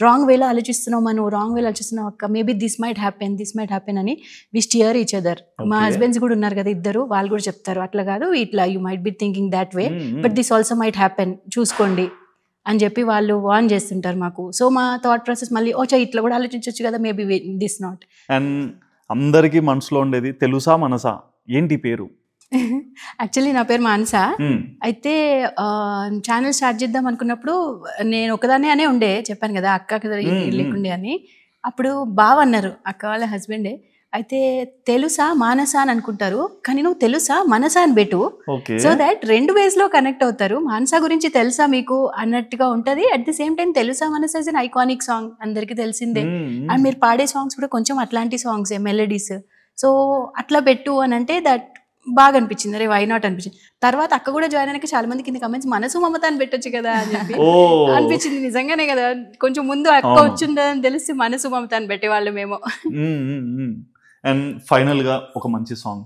రాంగ్ వేలో ఆలోచిస్తున్నావు, మనం రాంగ్ వేలో ఆలోచిస్తున్నావు అక్క, మేబీ దిస్ మైట్ హ్యాపెన్ అని వి స్టియర్ ఈచ్ అదర్. మా హస్బెండ్స్ కూడా ఉన్నారు కదా ఇద్దరు, వాళ్ళు కూడా చెప్తారు అట్లా కాదు ఇట్లా, you might be thinking that way but this also might happen, చూసుకోండి అని చెప్పి వాళ్ళు వార్న్ చేస్తుంటారు మాకు. సో మా థాట్ ప్రాసెస్ మళ్ళీ ఓచా ఇట్లా కూడా ఆలోచించవచ్చు కదా, మేబీ దిస్ నాట్. అండ్ అందరికీ మనసులో ఉండేది తెలుసా మనసా, ఏంటి పేరు? యాక్చువల్లీ నా పేరు మానస. అయితే ఛానల్ స్టార్ట్ చేద్దాం అనుకున్నప్పుడు నేను ఒకదాన్ని అనే ఉండే, చెప్పాను కదా అక్క లేకుండే అని. అప్పుడు బావ అన్నారు, అక్క వాళ్ళ హస్బెండే, అయితే తెలుసా మానస అని అనుకుంటారు, కానీ నువ్వు తెలుసా మనస అని పెట్టు, సో దాట్ 2 ways లో కనెక్ట్ అవుతారు. మానస గురించి తెలుసా మీకు అన్నట్టుగా ఉంటది. అట్ ది సేమ్ టైం తెలుసా మనస ఇస్ అన్ ఐకానిక్ సాంగ్, అందరికి తెలిసిందే. అండ్ మీరు పాడే సాంగ్స్ కూడా కొంచెం అట్లాంటి సాంగ్స్, మెలడీస్. సో అట్లా పెట్టు అని అంటే దట్ బాగా అనిపించింది, అరే వై నాట్ అనిపించింది. తర్వాత అక్క కూడా జాయిన్ అయినాక చాలా మంది కింద కమెంట్స్ మనసు మమత అని పెట్టొచ్చు కదా అని చెప్పి అనిపించింది. నిజంగానే కదా, కొంచెం ముందు అక్క వచ్చిందని తెలిసి మనసు మమత అని పెట్టేవాళ్ళు మేము. అండ్ ఫైనల్ గా ఒక మంచి సాంగ్,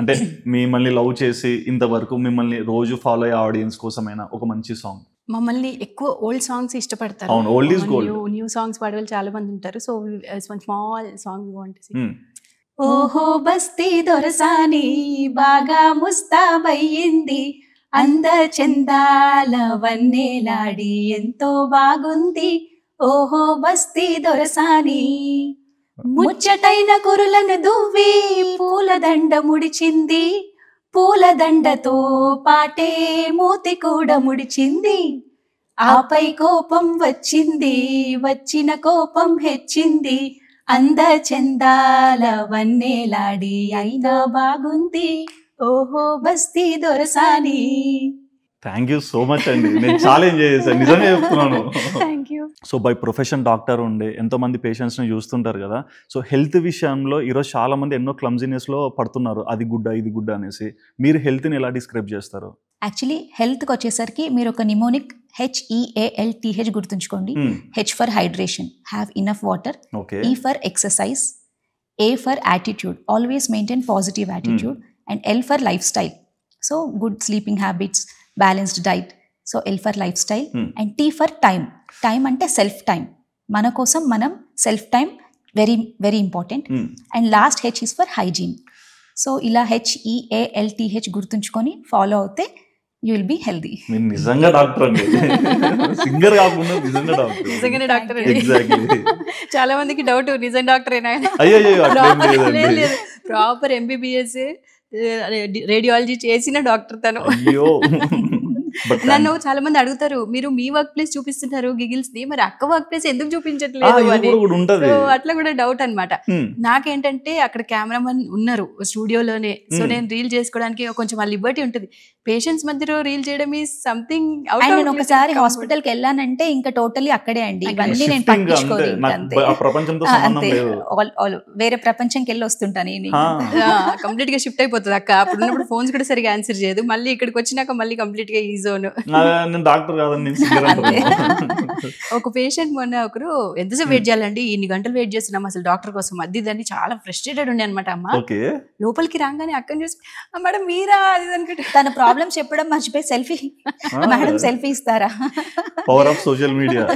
అంటే మిమ్మల్ని లవ్ చేసి ఇంతవరకు మిమ్మల్ని రోజు ఫాలో అయ్యే ఆడియన్స్ కోసమైనా ఒక మంచి సాంగ్. మమ్మల్ని ఎక్కువ ఓల్డ్ సాంగ్స్ ఇష్టపడతారు, న్యూ సాంగ్స్ పాడే వాళ్ళు చాలా మంది ఉంటారు. సో స్మాల్ సాంగ్ ఓహో బస్తీ దొరసాని బాగా ముస్తాబయ్యింది, అంద చందాల వన్నేలాడి ఎంతో బాగుంది. ఓహో బస్తీ దొరసాని ముచ్చటైన కురులను దువ్వి పూలదండ ముడిచింది, పూలదండతో పాటే మూతి కూడా ముడిచింది. ఆపై కోపం వచ్చింది, వచ్చిన కోపం హెచ్చింది, అంద చందాల వన్నేలాడి అయినా బాగుంది. ఓహో బస్తీ దొరసాని. థ్యాంక్ యూ సో మచ్ అండి, నేను చాలా ఎంజాయ్ చేశాను, నిజంగా చెప్తున్నాను. సో బై ప్రొఫెషన్ డాక్టర్ ఉండే ఎంతో మంది పేషెంట్స్ని చూస్తుంటారు కదా, సో హెల్త్ విషయంలో ఈరోజు చాలా మంది ఎన్నో క్లమ్జినెస్లో పడుతున్నారు, అది గుడ్డ ఇది గుడ్డ అనేసి. మీరు హెల్త్ని ఎలా డిస్క్రైబ్ చేస్తారు? యాక్చువల్లీ హెల్త్కి వచ్చేసరికి మీరు ఒక నిమోనిక్ HEALTH గుర్తుంచుకోండి. H for hydration, have enough water. E for exercise, A for attitude, always maintain positive attitude. And L for life style, so good sleeping habits, balanced diet. So L for life style. And T for time, time అంటే సెల్ఫ్ టైం, మన కోసం మనం self time very very important. And last H is for hygiene. So ఇలా HEALTH గుర్తుంచుకొని ఫాలో అవుతే యూ విల్ బి హెల్దీ. నిజంగా డాక్టర్ అండి, సింగర్ కాకుండా నిజంగా డాక్టర్. నిజంగానే డాక్టర్ అండి. చాలా మందికి డౌట్, నిజం డాక్టర్ ఏనా? ప్రాపర్ MBBS రేడియాలజీ చేసిన డాక్టర్ తను. నన్ను చాలా మంది అడుగుతారు, మీరు మీ వర్క్ ప్లేస్ చూపిస్తున్నారు గిగిల్స్ ది, మరి అక్క వర్క్ ప్లేస్ ఎందుకు చూపించట్లేదు అని. అట్లా కూడా డౌట్ అనమాట. నాకేంటంటే అక్కడ కెమెరామన్ ఉన్నారు స్టూడియోలోనే, సో నేను రీల్ చేసుకోవడానికి కొంచెం ఆ లిబర్టీ ఉంటుంది. పేషెంట్స్ మధ్యలో రీల్ చేయడం ఈజ్ సంథింగ్. నేను ఒకసారి హాస్పిటల్కి వెళ్ళానంటే ఇంకా టోటలీ అక్కడే అండి, ఇవన్నీ నేను పట్టించుకోవాలి, వేరే ప్రపంచంకి వెళ్ళి వస్తుంటాను, కంప్లీట్ గా షిఫ్ట్ అయిపోతుంది అక్క. అప్పుడు ఉన్నప్పుడు ఫోన్స్ కూడా సరిగా ఆన్సర్ చేయదు, మళ్ళీ ఇక్కడికి వచ్చినాక మళ్ళీ కంప్లీట్ గా ఈ జోన్. ఒక పేషెంట్ మొన్న ఒకరు ఎంతసేపు వెయిట్ చేయాలండి, ఇన్ని గంటలు వెయిట్ చేస్తున్నాం అసలు డాక్టర్ కోసం, అది దాన్ని చాలా ఫ్రస్ట్రేటెడ్ ఉండే అనమాట. అమ్మ లోపలికి రాగానే అక్కని చూసి మేడం మీరా అది అనుకుంటే తన ప్రాబ్లమ్స్ చెప్పడం మర్చిపోయి సెల్ఫీ, మేడం సెల్ఫీ ఇస్తారా? Power of social media.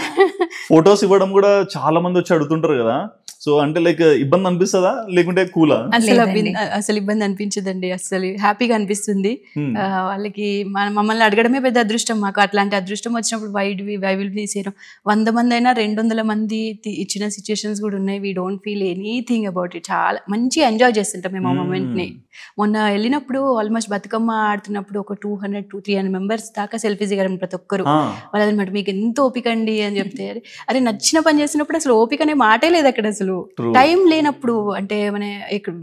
Photos ఇవ్వడం కూడా చాలా మంది వచ్చి అడుగుతుంటారు కదా, సో అంటే లైక్ ఇబ్బంది అనిపిస్తుందా లేకుంటే కూలా? అసలు ఇబ్బంది అనిపించదండి, అసలు హ్యాపీగా అనిపిస్తుంది. వాళ్ళకి మమ్మల్ని అడగడమే పెద్ద అదృష్టం మాకు. అట్లాంటి అదృష్టం వచ్చినప్పుడు వై విల్ బి సేమ్ 100 మంది అయినా 200 మంది ఇచ్చిన సిచ్యుయేషన్స్ కూడా ఉన్నాయి. We don't feel anything about it. చాలా మంచిగా ఎంజాయ్ చేస్తుంటాం మేము ఆ మూమెంట్ని. మొన్న వెళ్ళినప్పుడు ఆల్మోస్ట్ బతుకమ్మ ఆడుతున్నప్పుడు ఒక 200-300 మెంబర్స్ దాకా సెల్ఫీస్ దిగారు ప్రతి ఒక్కరు. వాళ్ళు అనమాట మీకు ఎంత ఓపిక అండి అని చెప్తే, అరే నచ్చిన పని చేసినప్పుడు అసలు ఓపిక అనే మాటే లేదు అక్కడ. అసలు టైం లేనప్పుడు అంటే మన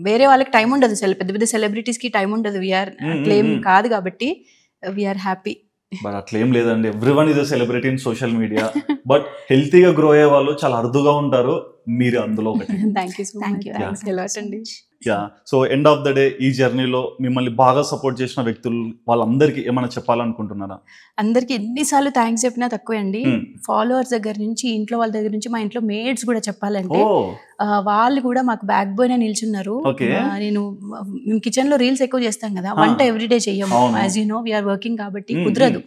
వేరే వాళ్ళకి టైం ఉండదు, పెద్ద పెద్ద సెలబ్రిటీస్ కి టైం ఉండదు. వీఆర్ అట్లేం కాదు కాబట్టి వీఆర్ హ్యాపీ. బట్ అట్లేం లేదండి, everyone is a celebrity in social media. But హెల్తీగా గ్రో అయ్యే వాళ్ళు చాలా అరుదుగా ఉంటారు, మీరు అందులో ఒకటి. Yeah, so end of the day ఈ జర్నీలో మిమ్మల్ని బాగా సపోర్ట్ చేసిన వ్యక్తులు వాళ్ళందరికీ ఏమైనా చెప్పాలనుకుంటున్నారా? అందరికి ఎన్నిసార్లు థ్యాంక్స్ చెప్పినా తక్కువే అండి. ఫాలోవర్స్ దగ్గర నుంచి, ఇంట్లో వాళ్ళ దగ్గర నుంచి, మా ఇంట్లో మేడ్స్ కూడా చెప్పాలంటే వాళ్ళు కూడా మాకు బ్యాక్ బోన్ నిల్చున్నారు. మేము కిచెన్ లో రీల్స్ ఎక్కువ చేస్తాం కదా, వంట ఎవ్రీడే చెయ్యము, as you know we're working కాబట్టి కుదరదు.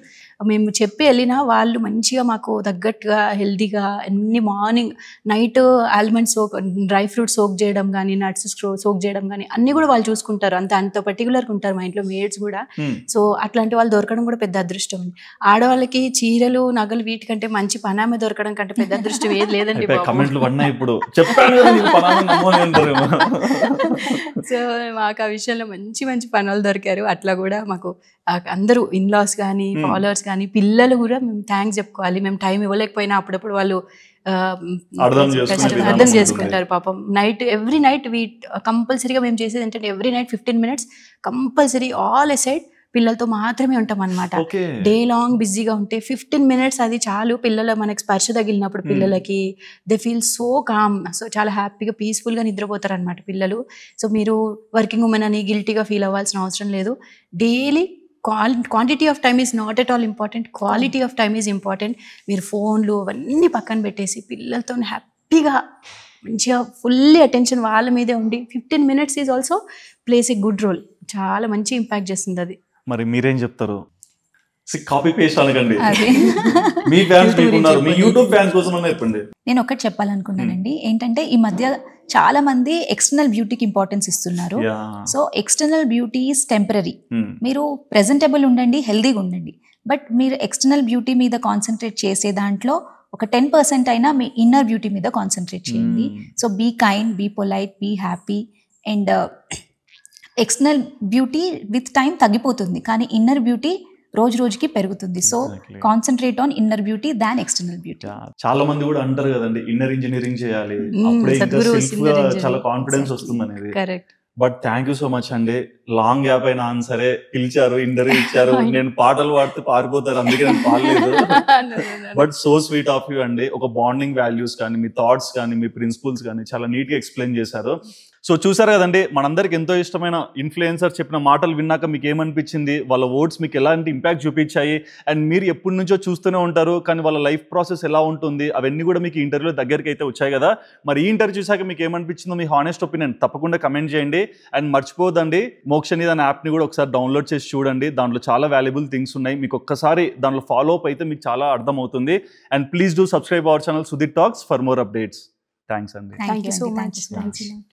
మేము చెప్పి వెళ్ళినా వాళ్ళు మంచిగా మాకు తగ్గట్టుగా హెల్దీగా అన్ని morning night almond soak, dry fruit soak చేయడం కానీ, నట్స్ సోక్ చేయడం కానీ అన్ని కూడా వాళ్ళు చూసుకుంటారు. అంత పర్టికులర్గా ఉంటారు మా ఇంట్లో మేడ్స్ కూడా. సో అట్లాంటి వాళ్ళు దొరకడం కూడా పెద్ద అదృష్టం అండి. ఆడవాళ్ళకి చీరలు నగలు వీటికంటే మంచి పనామె దొరకడం కంటే పెద్ద అదృష్టం ఏది లేదండి. సో మాకు ఆ విషయంలో మంచి మంచి పనులు దొరికారు. అట్లా కూడా మాకు అందరూ ఇన్లాస్ కానీ, ఫాలోవర్స్ కానీ, పిల్లలు కూడా మేము థ్యాంక్స్ చెప్పుకోవాలి. మేము టైం ఇవ్వలేకపోయినా అప్పుడప్పుడు వాళ్ళు అర్థం చేసుకునే విధానం అర్థం ఉంటుంది. చేసుకుంటారు పాపం. ఎవ్రీ నైట్ కంపల్సరీగా మేము చేసేది ఏంటంటే every night 15 minutes compulsory all aside పిల్లలతో మాత్రమే ఉంటాం అనమాట. ఓకే. డే లాంగ్ బిజీగా ఉంటే 15 minutes అది చాలు. పిల్లల మనకి స్పర్శ తగిలినప్పుడు పిల్లలకి they feel so calm, so చాలా హ్యాపీగా పీస్ఫుల్గా నిద్రపోతారు అనమాట పిల్లలు. సో మీరు వర్కింగ్ ఉమెన్ అని గిల్టీగా ఫీల్ అవ్వాల్సిన అవసరం లేదు. Daily quantity of time is not at all important, quality of time is important. మీరు ఫోన్లు అవన్నీ పక్కన పెట్టేసి పిల్లలతో హ్యాపీగా మంచిగా ఫుల్లీ అటెన్షన్ వాళ్ళ మీదే ఉండి 15 minutes is also plays a good role. చాలా మంచి ఇంపాక్ట్ చేస్తుంది అది. మరి మీరేం చెప్తారు? కాపీ పేస్ట్ అనకండి, అదే మీ ఫ్యాన్స్ మీకున్నారు, మీ యూట్యూబ్ ఫ్యాన్స్ కోసం అన్న చెప్పండి. నేను ఒకటి చెప్పాలనుకున్నానండి, ఏంటంటే ఈ మధ్య చాలా మంది ఎక్స్టర్నల్ బ్యూటీకి ఇంపార్టెన్స్ ఇస్తున్నారు. So external beauty is temporary. మీరు ప్రెజెంటబుల్ ఉండండి, హెల్దీగా ఉండండి, బట్ మీరు ఎక్స్టర్నల్ బ్యూటీ మీద కాన్సన్ట్రేట్ చేసే దాంట్లో ఒక 10% అయినా మీ ఇన్నర్ బ్యూటీ మీద కాన్సన్ట్రేట్ చేయండి. So be kind, be polite, be happy. And external beauty with time తగ్గిపోతుంది, కానీ ఇన్నర్ బ్యూటీ రోజు రోజుకి పెరుగుతుంది. So concentrate on inner beauty than external beauty. చాలా మంది కూడా అంటారు కదండి, ఇన్నర్ ఇంజనీరింగ్ చేయాలి, అప్పుడే ఇంకా సెల్ఫ్ గా చాలా కాన్ఫిడెన్స్ వస్తుంది అనేది. Correct. But thank you so much అండి. లాంగ్ గ్యాప్ అయినా ఆన్సరే పిలిచారు, ఇంటర్వ్యూ ఇచ్చారు. నేను పాటలు పాడితే పారిపోతారు, అందుకే నేను పాడలేదు. But so sweet of you అండి. ఒక బాండింగ్ వాల్యూస్ కానీ, మీ థాట్స్ కానీ, మీ ప్రిన్సిపల్స్ కానీ చాలా నీట్ గా ఎక్స్ప్లెయిన్ చేశారు. సో చూసారు కదండి, మనందరికి ఎంతో ఇష్టమైన ఇన్ఫ్లుయెన్సర్ చెప్పిన మాటలు విన్నాక మీకు ఏమనిపించింది, వాళ్ళ వర్డ్స్ మీకు ఎలాంటి ఇంపాక్ట్ చూపించాయి, అండ్ మీరు ఎప్పటి నుంచో చూస్తూనే ఉంటారు కానీ వాళ్ళ లైఫ్ ప్రాసెస్ ఎలా ఉంటుంది, అవన్నీ కూడా మీకు ఇంటర్వ్యూలో దగ్గరికి అయితే వచ్చాయి కదా. మరి ఈ ఇంటర్వ్యూ చూసాక మీకు ఏమనిపించిందో మీ హానెస్ట్ ఒపీనియన్ తప్పకుండా కమెంట్ చేయండి. అండ్ మర్చిపోదండి, మోక్షనిధి అనే యాప్ని కూడా ఒకసారి డౌన్లోడ్ చేసి చూడండి. దాంట్లో చాలా వాల్యుబుల్ థింగ్స్ ఉన్నాయి. మీకు ఒక్కసారి దాంట్లో ఫాలో అప్ అయితే మీకు చాలా అర్థమవుతుంది. And please do subscribe our channel Sudheer talks for more updates. Thanks అండి. Thank you so much.